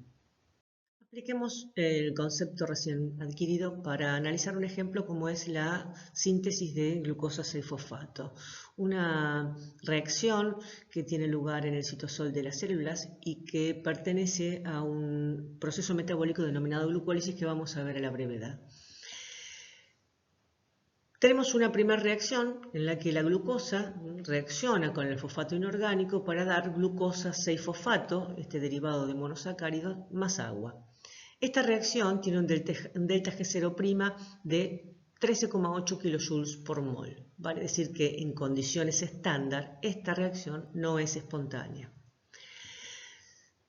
Apliquemos el concepto recién adquirido para analizar un ejemplo como es la síntesis de glucosa 6-fosfato, una reacción que tiene lugar en el citosol de las células y que pertenece a un proceso metabólico denominado glucólisis que vamos a ver a la brevedad. Tenemos una primera reacción en la que la glucosa reacciona con el fosfato inorgánico para dar glucosa 6-fosfato, este derivado de monosacáridos, más agua. Esta reacción tiene un delta G0' de 13,8 kilojoules por mol. Vale decir que en condiciones estándar esta reacción no es espontánea.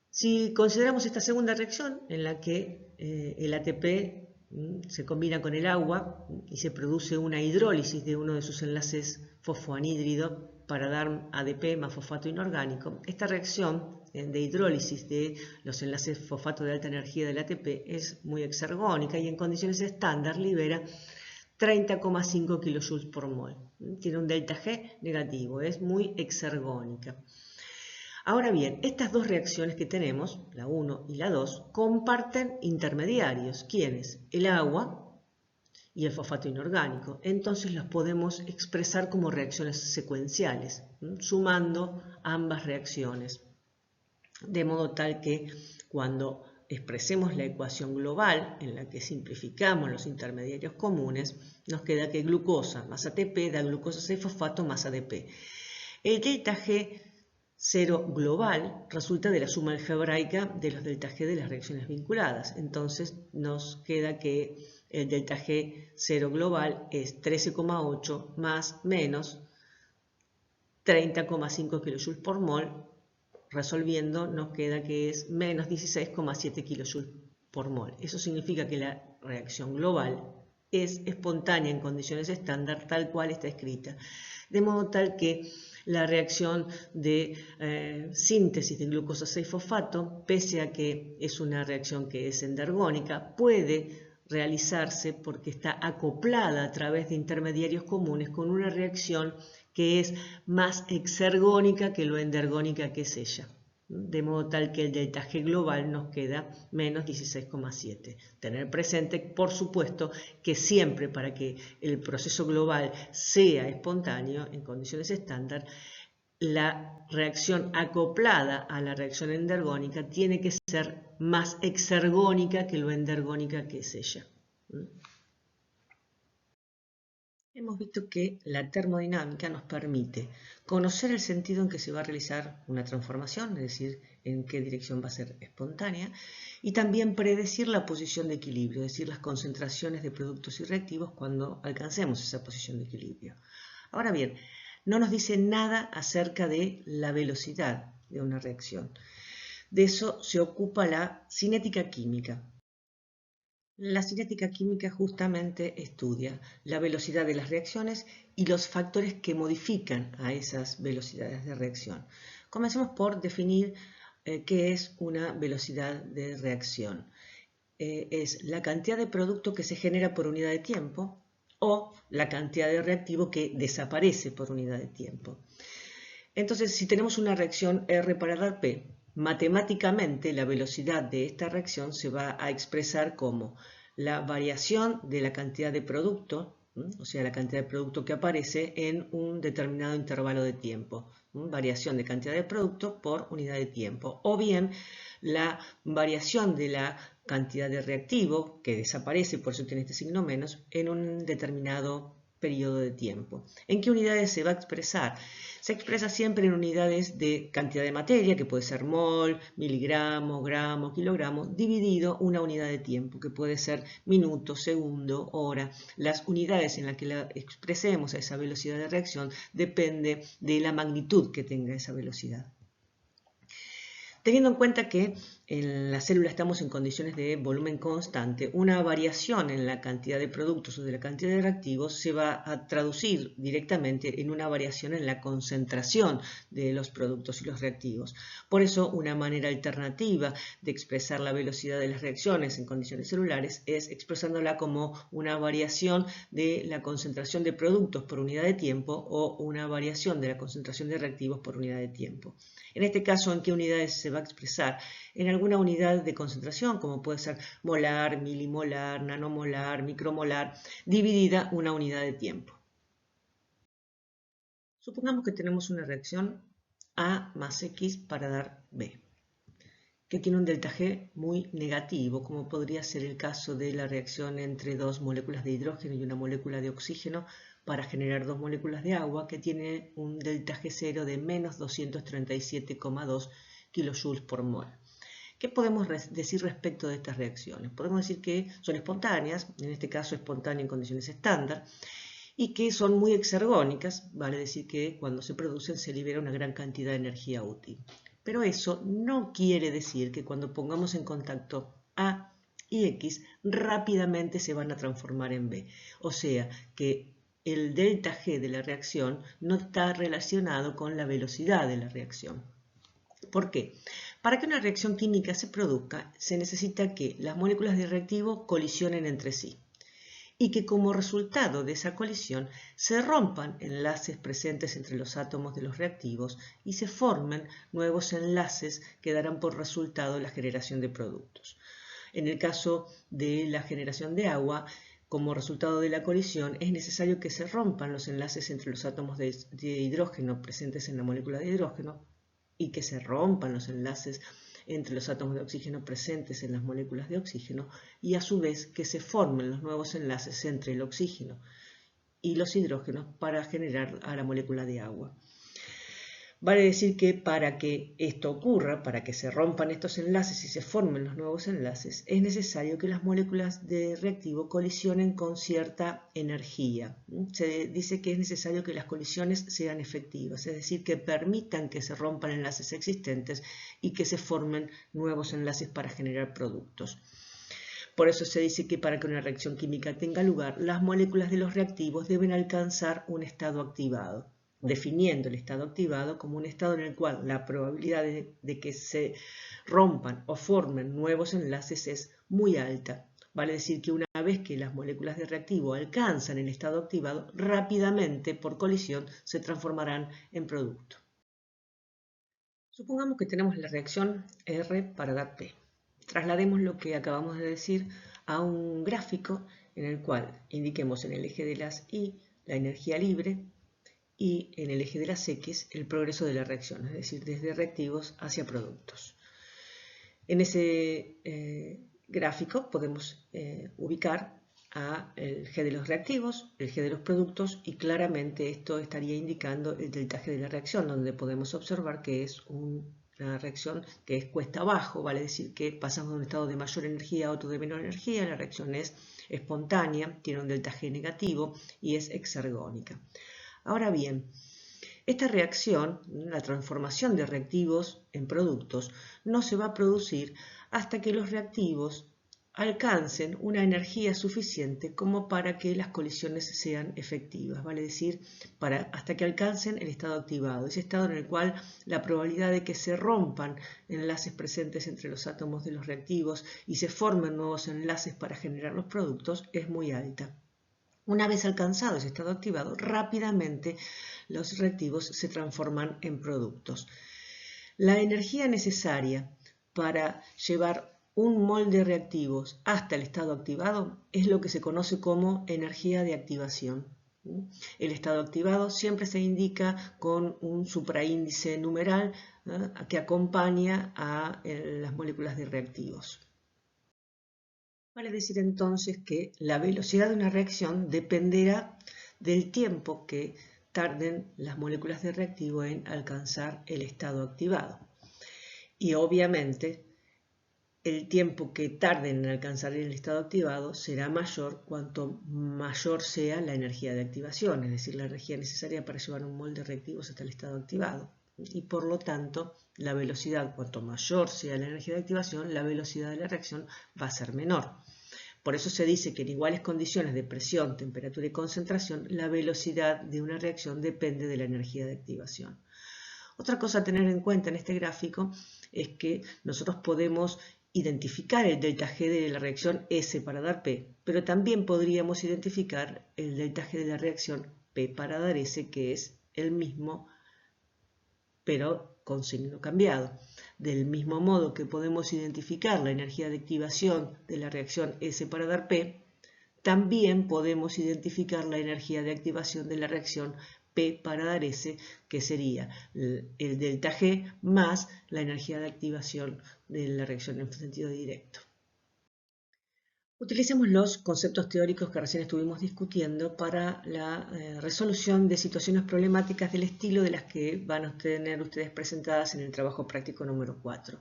Si consideramos esta segunda reacción en la que el ATP se combina con el agua y se produce una hidrólisis de uno de sus enlaces fosfoanhídrido para dar ADP más fosfato inorgánico, esta reacción de hidrólisis de los enlaces fosfato de alta energía del ATP es muy exergónica y en condiciones estándar libera 30,5 kilojoules por mol. Tiene un delta G negativo, es muy exergónica. Ahora bien, estas dos reacciones que tenemos, la 1 y la 2, comparten intermediarios. ¿Quiénes? El agua y el fosfato inorgánico. Entonces los podemos expresar como reacciones secuenciales, sumando ambas reacciones. De modo tal que cuando expresemos la ecuación global en la que simplificamos los intermediarios comunes, nos queda que glucosa más ATP da glucosa 6-fosfato más ADP. El delta G0 global resulta de la suma algebraica de los delta G de las reacciones vinculadas. Entonces nos queda que el delta G0 global es 13,8 más menos 30,5 kilojoules por mol. Resolviendo nos queda que es menos 16,7 kilojoules por mol. Eso significa que la reacción global es espontánea en condiciones estándar tal cual está escrita. De modo tal que la reacción de síntesis de glucosa 6-fosfato, pese a que es una reacción que es endergónica, puede realizarse porque está acoplada a través de intermediarios comunes con una reacción que es más exergónica que lo endergónica que es ella. de modo tal que el delta G global nos queda menos 16,7. Tener presente, por supuesto, que siempre para que el proceso global sea espontáneo en condiciones estándar, la reacción acoplada a la reacción endergónica tiene que ser más exergónica que lo endergónica que es ella. Hemos visto que la termodinámica nos permite conocer el sentido en que se va a realizar una transformación, es decir, en qué dirección va a ser espontánea, y también predecir la posición de equilibrio, es decir, las concentraciones de productos y reactivos cuando alcancemos esa posición de equilibrio. Ahora bien, no nos dice nada acerca de la velocidad de una reacción. De eso se ocupa la cinética química. La cinética química justamente estudia la velocidad de las reacciones y los factores que modifican a esas velocidades de reacción. Comencemos por definir qué es una velocidad de reacción. Es la cantidad de producto que se genera por unidad de tiempo o la cantidad de reactivo que desaparece por unidad de tiempo. Entonces, si tenemos una reacción R para dar P, matemáticamente la velocidad de esta reacción se va a expresar como la variación de la cantidad de producto, o sea, la cantidad de producto que aparece en un determinado intervalo de tiempo, variación de cantidad de producto por unidad de tiempo, o bien la variación de la cantidad de reactivo que desaparece, por eso tiene este signo menos, en un determinado periodo de tiempo. ¿En qué unidades se va a expresar? Se expresa siempre en unidades de cantidad de materia, que puede ser mol, miligramo, gramo, kilogramo, dividido una unidad de tiempo, que puede ser minuto, segundo, hora. Las unidades en las que la expresemos a esa velocidad de reacción depende de la magnitud que tenga esa velocidad. Teniendo en cuenta que en la célula estamos en condiciones de volumen constante, una variación en la cantidad de productos o de la cantidad de reactivos se va a traducir directamente en una variación en la concentración de los productos y los reactivos. Por eso, una manera alternativa de expresar la velocidad de las reacciones en condiciones celulares es expresándola como una variación de la concentración de productos por unidad de tiempo o una variación de la concentración de reactivos por unidad de tiempo. En este caso, ¿en qué unidades se va a expresar? En alguna unidad de concentración, como puede ser molar, milimolar, nanomolar, micromolar, dividida una unidad de tiempo. Supongamos que tenemos una reacción A más X para dar B, que tiene un delta G muy negativo, como podría ser el caso de la reacción entre dos moléculas de hidrógeno y una molécula de oxígeno para generar dos moléculas de agua, que tiene un delta G0 de menos 237,2 kilojoules por mol. ¿Qué podemos decir respecto de estas reacciones? Podemos decir que son espontáneas, en este caso espontánea en condiciones estándar, y que son muy exergónicas, vale decir que cuando se producen se libera una gran cantidad de energía útil. Pero eso no quiere decir que cuando pongamos en contacto A y X rápidamente se van a transformar en B. O sea que el delta G de la reacción no está relacionado con la velocidad de la reacción. ¿Por qué? Para que una reacción química se produzca, se necesita que las moléculas de reactivo colisionen entre sí y que como resultado de esa colisión se rompan enlaces presentes entre los átomos de los reactivos y se formen nuevos enlaces que darán por resultado la generación de productos. En el caso de la generación de agua, como resultado de la colisión, es necesario que se rompan los enlaces entre los átomos de hidrógeno presentes en la molécula de hidrógeno y que se rompan los enlaces entre los átomos de oxígeno presentes en las moléculas de oxígeno y a su vez que se formen los nuevos enlaces entre el oxígeno y los hidrógenos para generar a la molécula de agua. Vale decir que para que esto ocurra, para que se rompan estos enlaces y se formen los nuevos enlaces, es necesario que las moléculas de reactivo colisionen con cierta energía. Se dice que es necesario que las colisiones sean efectivas, es decir, que permitan que se rompan enlaces existentes y que se formen nuevos enlaces para generar productos. Por eso se dice que para que una reacción química tenga lugar, las moléculas de los reactivos deben alcanzar un estado activado, definiendo el estado activado como un estado en el cual la probabilidad de que se rompan o formen nuevos enlaces es muy alta. Vale decir que una vez que las moléculas de reactivo alcanzan el estado activado, rápidamente por colisión se transformarán en producto. Supongamos que tenemos la reacción R para dar P. Traslademos lo que acabamos de decir a un gráfico en el cual indiquemos en el eje de las Y la energía libre y en el eje de las X el progreso de la reacción, es decir, desde reactivos hacia productos. En ese gráfico podemos ubicar el G de los reactivos, el G de los productos y claramente esto estaría indicando el delta G de la reacción, donde podemos observar que es una reacción que es cuesta abajo, vale decir que pasamos de un estado de mayor energía a otro de menor energía, la reacción es espontánea, tiene un delta G negativo y es exergónica. Ahora bien, esta reacción, la transformación de reactivos en productos, no se va a producir hasta que los reactivos alcancen una energía suficiente como para que las colisiones sean efectivas, vale decir, hasta que alcancen el estado activado, ese estado en el cual la probabilidad de que se rompan enlaces presentes entre los átomos de los reactivos y se formen nuevos enlaces para generar los productos es muy alta. Una vez alcanzado ese estado activado, rápidamente los reactivos se transforman en productos. La energía necesaria para llevar un mol de reactivos hasta el estado activado es lo que se conoce como energía de activación. El estado activado siempre se indica con un supraíndice numeral que acompaña a las moléculas de reactivos. Vale decir entonces que la velocidad de una reacción dependerá del tiempo que tarden las moléculas de reactivo en alcanzar el estado activado. Y obviamente el tiempo que tarden en alcanzar el estado activado será mayor cuanto mayor sea la energía de activación, es decir, la energía necesaria para llevar un mol de reactivos hasta el estado activado. Y por lo tanto, la velocidad, cuanto mayor sea la energía de activación, la velocidad de la reacción va a ser menor. Por eso se dice que en iguales condiciones de presión, temperatura y concentración, la velocidad de una reacción depende de la energía de activación. Otra cosa a tener en cuenta en este gráfico es que nosotros podemos identificar el delta G de la reacción S para dar P, pero también podríamos identificar el delta G de la reacción P para dar S, que es el mismo, pero con signo cambiado. Del mismo modo que podemos identificar la energía de activación de la reacción S para dar P, también podemos identificar la energía de activación de la reacción P para dar S, que sería el delta G más la energía de activación de la reacción en sentido directo. Utilicemos los conceptos teóricos que recién estuvimos discutiendo para la resolución de situaciones problemáticas del estilo de las que van a tener ustedes presentadas en el trabajo práctico número 4.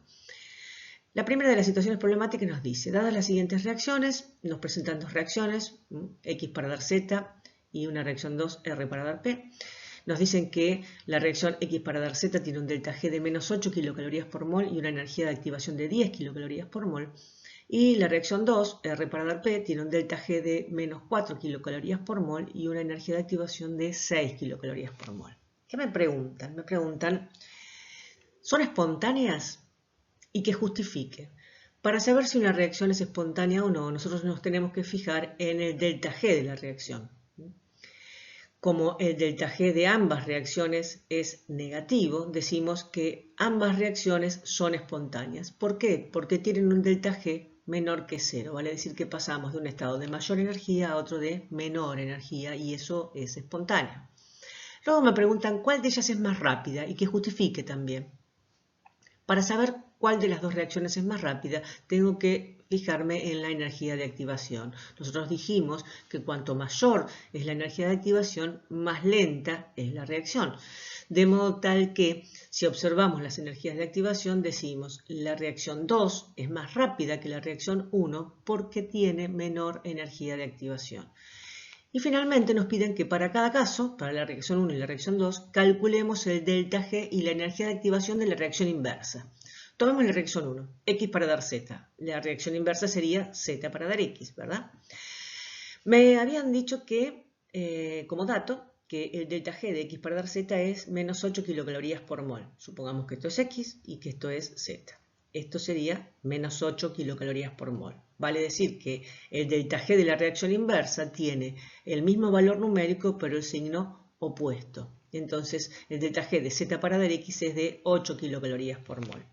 La primera de las situaciones problemáticas nos dice, dadas las siguientes reacciones, nos presentan dos reacciones, X para dar Z y una reacción 2, R para dar P. Nos dicen que la reacción X para dar Z tiene un delta G de menos 8 kilocalorías por mol y una energía de activación de 10 kilocalorías por mol. Y la reacción 2, R para dar P, tiene un delta G de menos 4 kilocalorías por mol y una energía de activación de 6 kilocalorías por mol. ¿Qué me preguntan? Me preguntan, ¿son espontáneas? Y que justifique. Para saber si una reacción es espontánea o no, nosotros nos tenemos que fijar en el delta G de la reacción. Como el delta G de ambas reacciones es negativo, decimos que ambas reacciones son espontáneas. ¿Por qué? Porque tienen un delta G menor que 0, vale decir que pasamos de un estado de mayor energía a otro de menor energía y eso es espontáneo. Luego me preguntan cuál de ellas es más rápida y que justifique también. Para saber cuál de las dos reacciones es más rápida, tengo que fijarme en la energía de activación. Nosotros dijimos que cuanto mayor es la energía de activación, más lenta es la reacción. De modo tal que, si observamos las energías de activación, decimos la reacción 2 es más rápida que la reacción 1 porque tiene menor energía de activación. Y finalmente nos piden que para cada caso, para la reacción 1 y la reacción 2, calculemos el delta G y la energía de activación de la reacción inversa. Tomemos la reacción 1, X para dar Z. La reacción inversa sería Z para dar X, ¿verdad? Me habían dicho que, como dato, que el delta G de X para dar Z es menos 8 kilocalorías por mol. Supongamos que esto es X y que esto es Z. Esto sería menos 8 kilocalorías por mol. Vale decir que el delta G de la reacción inversa tiene el mismo valor numérico pero el signo opuesto. Entonces el delta G de Z para dar X es de 8 kilocalorías por mol.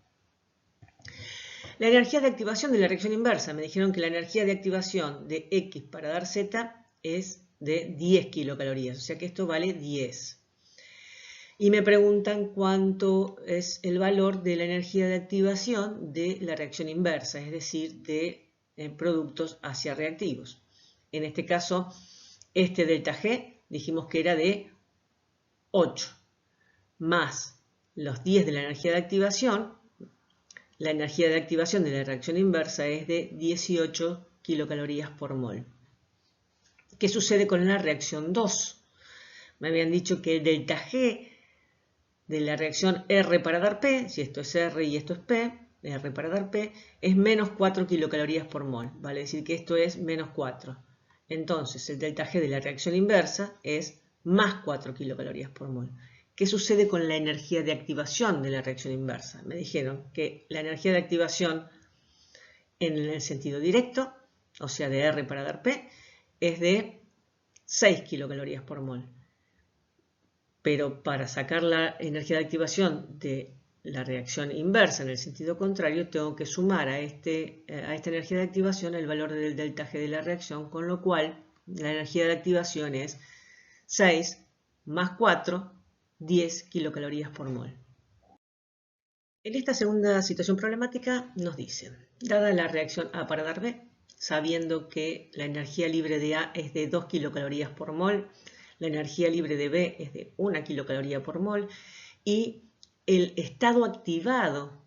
La energía de activación de la reacción inversa. Me dijeron que la energía de activación de X para dar Z es de 10 kilocalorías, o sea que esto vale 10. Y me preguntan cuánto es el valor de la energía de activación de la reacción inversa, es decir, de productos hacia reactivos. En este caso, este delta G dijimos que era de 8, más los 10 de la energía de activación. La energía de activación de la reacción inversa es de 18 kilocalorías por mol. ¿Qué sucede con la reacción 2? Me habían dicho que el delta G de la reacción R para dar P, si esto es R y esto es P, R para dar P, es menos 4 kilocalorías por mol. Vale decir que esto es menos 4. Entonces el delta G de la reacción inversa es más 4 kilocalorías por mol. ¿Qué sucede con la energía de activación de la reacción inversa? Me dijeron que la energía de activación en el sentido directo, o sea de R para dar P, es de 6 kilocalorías por mol. Pero para sacar la energía de activación de la reacción inversa en el sentido contrario, tengo que sumar a esta energía de activación el valor del delta G de la reacción, con lo cual la energía de activación es 6 más 4, 10 kilocalorías por mol. En esta segunda situación problemática nos dicen, dada la reacción A para dar B, sabiendo que la energía libre de A es de 2 kilocalorías por mol, la energía libre de B es de 1 kilocaloría por mol y el estado activado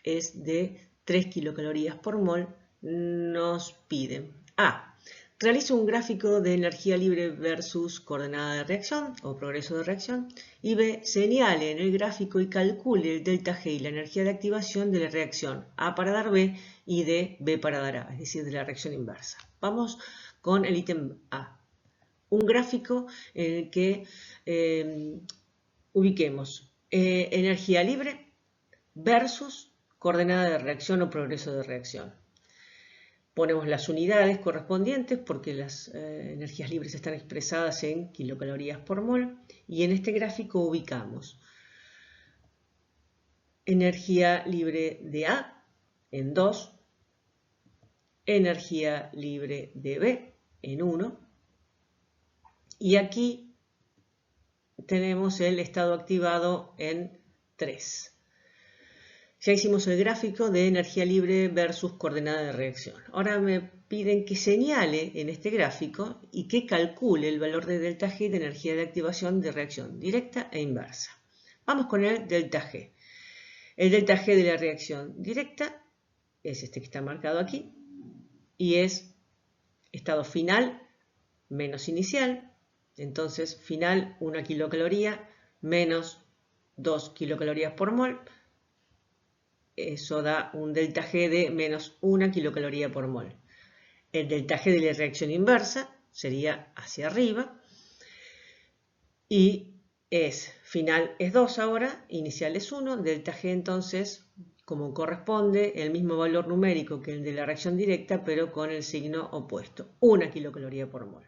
es de 3 kilocalorías por mol, nos piden A. Realiza un gráfico de energía libre versus coordenada de reacción o progreso de reacción. Y B. Señale en el gráfico y calcule el delta G y la energía de activación de la reacción A para dar B y de B para dar A, es decir, de la reacción inversa. Vamos con el ítem A. Un gráfico en el que ubiquemos energía libre versus coordenada de reacción o progreso de reacción. Ponemos las unidades correspondientes porque las energías libres están expresadas en kilocalorías por mol y en este gráfico ubicamos energía libre de A en 2, energía libre de B en 1 y aquí tenemos el estado activado en 3. Ya hicimos el gráfico de energía libre versus coordenada de reacción. Ahora me piden que señale en este gráfico y que calcule el valor de delta G de energía de activación de reacción directa e inversa. Vamos con el delta G. El delta G de la reacción directa es este que está marcado aquí y es estado final menos inicial. Entonces final 1 kilocaloría menos 2 kilocalorías por mol. Eso da un delta G de menos 1 kilocaloría por mol. El delta G de la reacción inversa sería hacia arriba y final es 2 ahora, inicial es 1, delta G entonces, como corresponde, el mismo valor numérico que el de la reacción directa, pero con el signo opuesto, 1 kilocaloría por mol.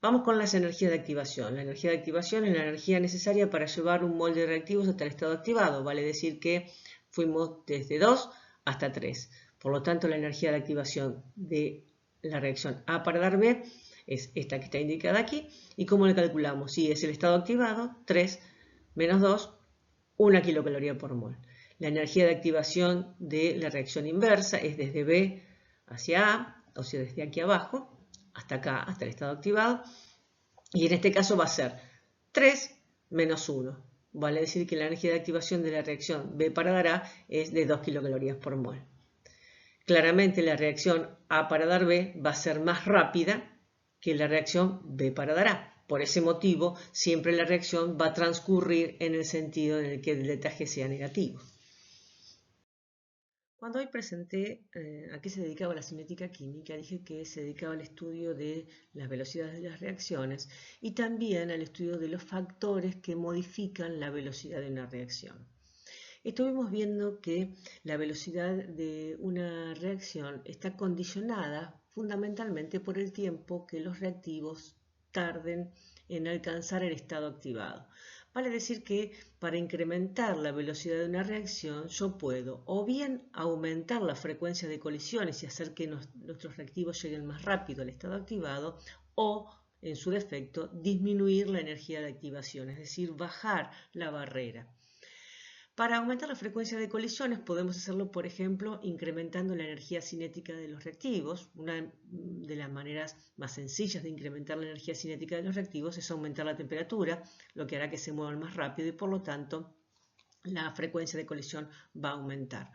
Vamos con las energías de activación. La energía de activación es la energía necesaria para llevar un mol de reactivos hasta el estado activado, vale decir que fuimos desde 2 hasta 3. Por lo tanto, la energía de activación de la reacción A para dar B es esta que está indicada aquí. ¿Y cómo le calculamos? Si es el estado activado, 3 menos 2, 1 kilocaloría por mol. La energía de activación de la reacción inversa es desde B hacia A, o sea, desde aquí abajo hasta acá, hasta el estado activado. Y en este caso va a ser 3 menos 1. Vale decir que la energía de activación de la reacción B para dar A es de 2 kilocalorías por mol. Claramente la reacción A para dar B va a ser más rápida que la reacción B para dar A. Por ese motivo, siempre la reacción va a transcurrir en el sentido en el que el delta G sea negativo. Cuando hoy presenté a qué se dedicaba la cinética química, dije que se dedicaba al estudio de las velocidades de las reacciones y también al estudio de los factores que modifican la velocidad de una reacción. Estuvimos viendo que la velocidad de una reacción está condicionada fundamentalmente por el tiempo que los reactivos tarden en alcanzar el estado activado. Vale decir que para incrementar la velocidad de una reacción yo puedo o bien aumentar la frecuencia de colisiones y hacer que nuestros reactivos lleguen más rápido al estado activado, o en su defecto disminuir la energía de activación, es decir, bajar la barrera. Para aumentar la frecuencia de colisiones podemos hacerlo, por ejemplo, incrementando la energía cinética de los reactivos. Una de las maneras más sencillas de incrementar la energía cinética de los reactivos es aumentar la temperatura, lo que hará que se muevan más rápido y por lo tanto la frecuencia de colisión va a aumentar.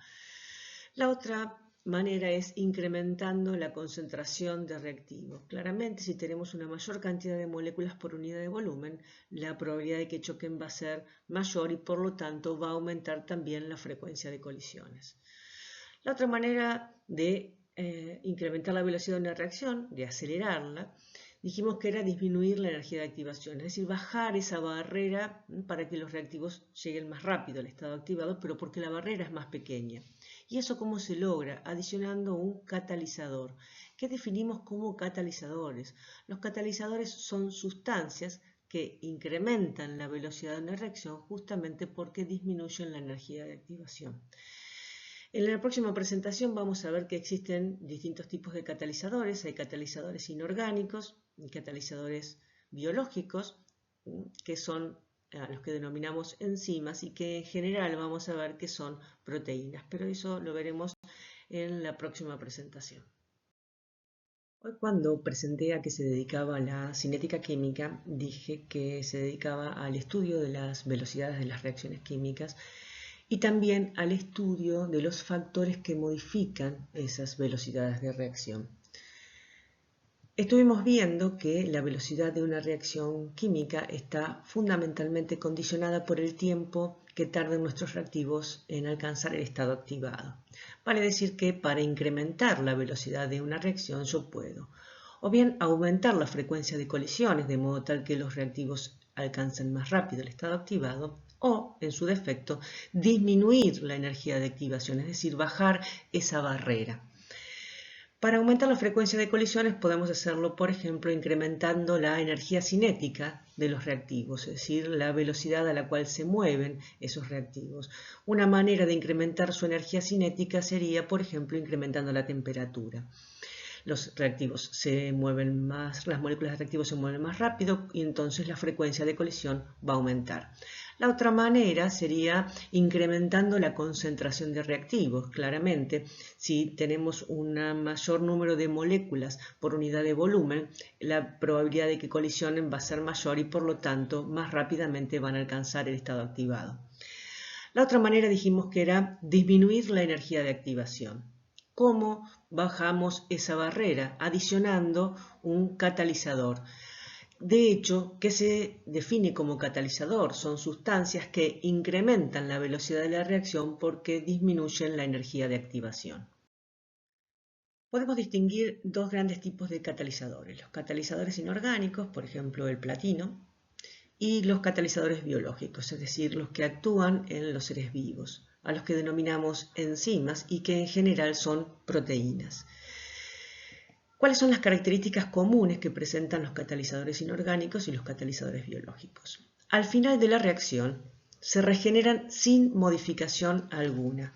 La otra manera es incrementando la concentración de reactivos. Claramente, si tenemos una mayor cantidad de moléculas por unidad de volumen, la probabilidad de que choquen va a ser mayor y por lo tanto va a aumentar también la frecuencia de colisiones. La otra manera de incrementar la velocidad de una reacción, de acelerarla, dijimos que era disminuir la energía de activación, es decir, bajar esa barrera para que los reactivos lleguen más rápido al estado activado, pero porque la barrera es más pequeña. ¿Y eso cómo se logra? Adicionando un catalizador. ¿Qué definimos como catalizadores? Los catalizadores son sustancias que incrementan la velocidad de una reacción justamente porque disminuyen la energía de activación. En la próxima presentación vamos a ver que existen distintos tipos de catalizadores. Hay catalizadores inorgánicos y catalizadores biológicos, que son a los que denominamos enzimas y que en general vamos a ver que son proteínas, pero eso lo veremos en la próxima presentación. Hoy, cuando presenté a qué se dedicaba la cinética química, dije que se dedicaba al estudio de las velocidades de las reacciones químicas y también al estudio de los factores que modifican esas velocidades de reacción. Estuvimos viendo que la velocidad de una reacción química está fundamentalmente condicionada por el tiempo que tardan nuestros reactivos en alcanzar el estado activado. Vale decir que para incrementar la velocidad de una reacción yo puedo o bien aumentar la frecuencia de colisiones de modo tal que los reactivos alcancen más rápido el estado activado, o, en su defecto, disminuir la energía de activación, es decir, bajar esa barrera. Para aumentar la frecuencia de colisiones podemos hacerlo, por ejemplo, incrementando la energía cinética de los reactivos, es decir, la velocidad a la cual se mueven esos reactivos. Una manera de incrementar su energía cinética sería, por ejemplo, incrementando la temperatura. Los reactivos se mueven más, las moléculas de reactivos se mueven más rápido y entonces la frecuencia de colisión va a aumentar. La otra manera sería incrementando la concentración de reactivos. Claramente, si tenemos un mayor número de moléculas por unidad de volumen, la probabilidad de que colisionen va a ser mayor y por lo tanto más rápidamente van a alcanzar el estado activado. La otra manera dijimos que era disminuir la energía de activación. ¿Cómo bajamos esa barrera? Adicionando un catalizador. De hecho, ¿qué se define como catalizador? Son sustancias que incrementan la velocidad de la reacción porque disminuyen la energía de activación. Podemos distinguir dos grandes tipos de catalizadores. Los catalizadores inorgánicos, por ejemplo el platino, y los catalizadores biológicos, es decir, los que actúan en los seres vivos, a los que denominamos enzimas y que en general son proteínas. ¿Cuáles son las características comunes que presentan los catalizadores inorgánicos y los catalizadores biológicos? Al final de la reacción se regeneran sin modificación alguna,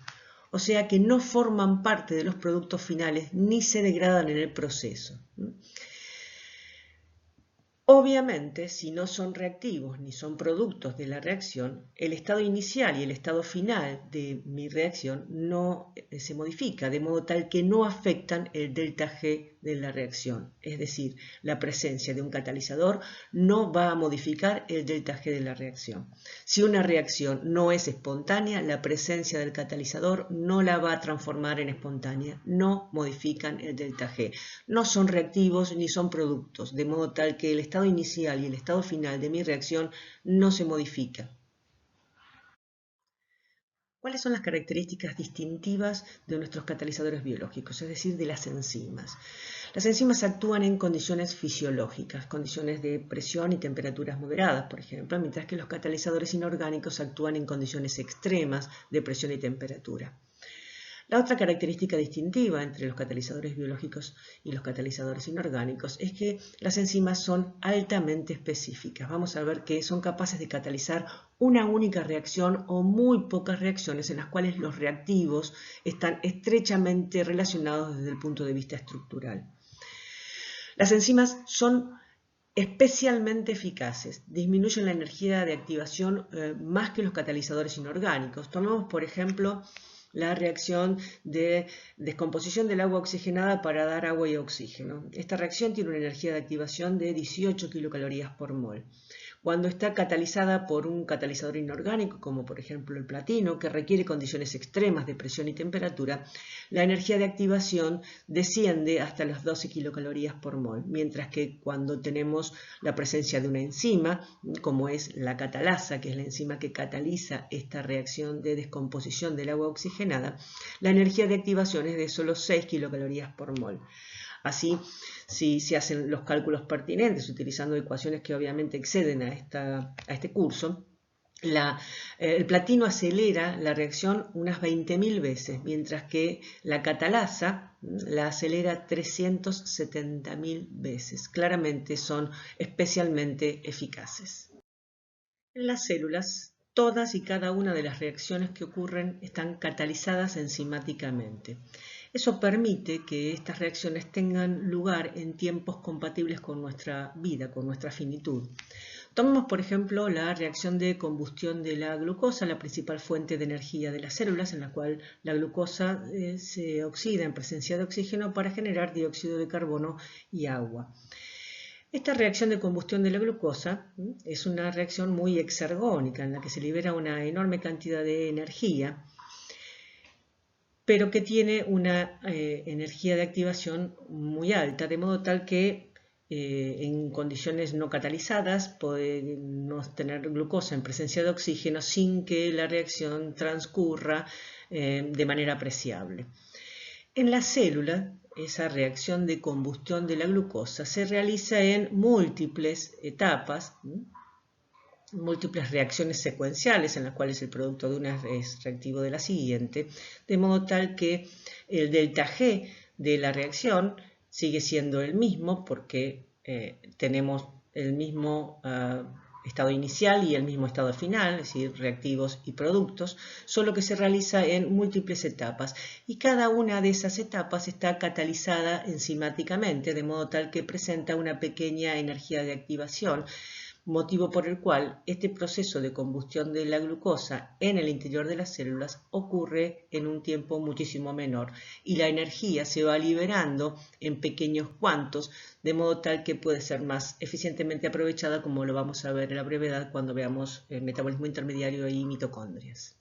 o sea que no forman parte de los productos finales ni se degradan en el proceso. Obviamente, si no son reactivos ni son productos de la reacción, el estado inicial y el estado final de mi reacción no se modifica, de modo tal que no afectan el delta G de la reacción. Es decir, la presencia de un catalizador no va a modificar el delta G de la reacción. Si una reacción no es espontánea, la presencia del catalizador no la va a transformar en espontánea. No modifican el delta G. No son reactivos ni son productos, de modo tal que el estado inicial y el estado final de mi reacción no se modifica. ¿Cuáles son las características distintivas de nuestros catalizadores biológicos, es decir, de las enzimas? Las enzimas actúan en condiciones fisiológicas, condiciones de presión y temperaturas moderadas, por ejemplo, mientras que los catalizadores inorgánicos actúan en condiciones extremas de presión y temperatura. La otra característica distintiva entre los catalizadores biológicos y los catalizadores inorgánicos es que las enzimas son altamente específicas. Vamos a ver que son capaces de catalizar una única reacción o muy pocas reacciones en las cuales los reactivos están estrechamente relacionados desde el punto de vista estructural. Las enzimas son especialmente eficaces, disminuyen la energía de activación más que los catalizadores inorgánicos. Tomemos, por ejemplo, la reacción de descomposición del agua oxigenada para dar agua y oxígeno. Esta reacción tiene una energía de activación de 18 kilocalorías por mol. Cuando está catalizada por un catalizador inorgánico, como por ejemplo el platino, que requiere condiciones extremas de presión y temperatura, la energía de activación desciende hasta las 12 kilocalorías por mol, mientras que cuando tenemos la presencia de una enzima, como es la catalasa, que es la enzima que cataliza esta reacción de descomposición del agua oxigenada, la energía de activación es de solo 6 kilocalorías por mol. Así, si se hacen los cálculos pertinentes utilizando ecuaciones que obviamente exceden a este curso, el platino acelera la reacción unas 20.000 veces, mientras que la catalasa la acelera 370.000 veces. Claramente son especialmente eficaces. En las células, todas y cada una de las reacciones que ocurren están catalizadas enzimáticamente. Eso permite que estas reacciones tengan lugar en tiempos compatibles con nuestra vida, con nuestra finitud. Tomemos, por ejemplo, la reacción de combustión de la glucosa, la principal fuente de energía de las células, en la cual la glucosa se oxida en presencia de oxígeno para generar dióxido de carbono y agua. Esta reacción de combustión de la glucosa es una reacción muy exergónica, en la que se libera una enorme cantidad de energía, pero que tiene una energía de activación muy alta, de modo tal que en condiciones no catalizadas podemos tener glucosa en presencia de oxígeno sin que la reacción transcurra de manera apreciable. En la célula, esa reacción de combustión de la glucosa se realiza en múltiples etapas, múltiples reacciones secuenciales en las cuales el producto de una es reactivo de la siguiente, de modo tal que el delta G de la reacción sigue siendo el mismo porque tenemos el mismo estado inicial y el mismo estado final, es decir, reactivos y productos, solo que se realiza en múltiples etapas y cada una de esas etapas está catalizada enzimáticamente, de modo tal que presenta una pequeña energía de activación, motivo por el cual este proceso de combustión de la glucosa en el interior de las células ocurre en un tiempo muchísimo menor y la energía se va liberando en pequeños cuantos, de modo tal que puede ser más eficientemente aprovechada, como lo vamos a ver en la brevedad cuando veamos el metabolismo intermediario y mitocondrias.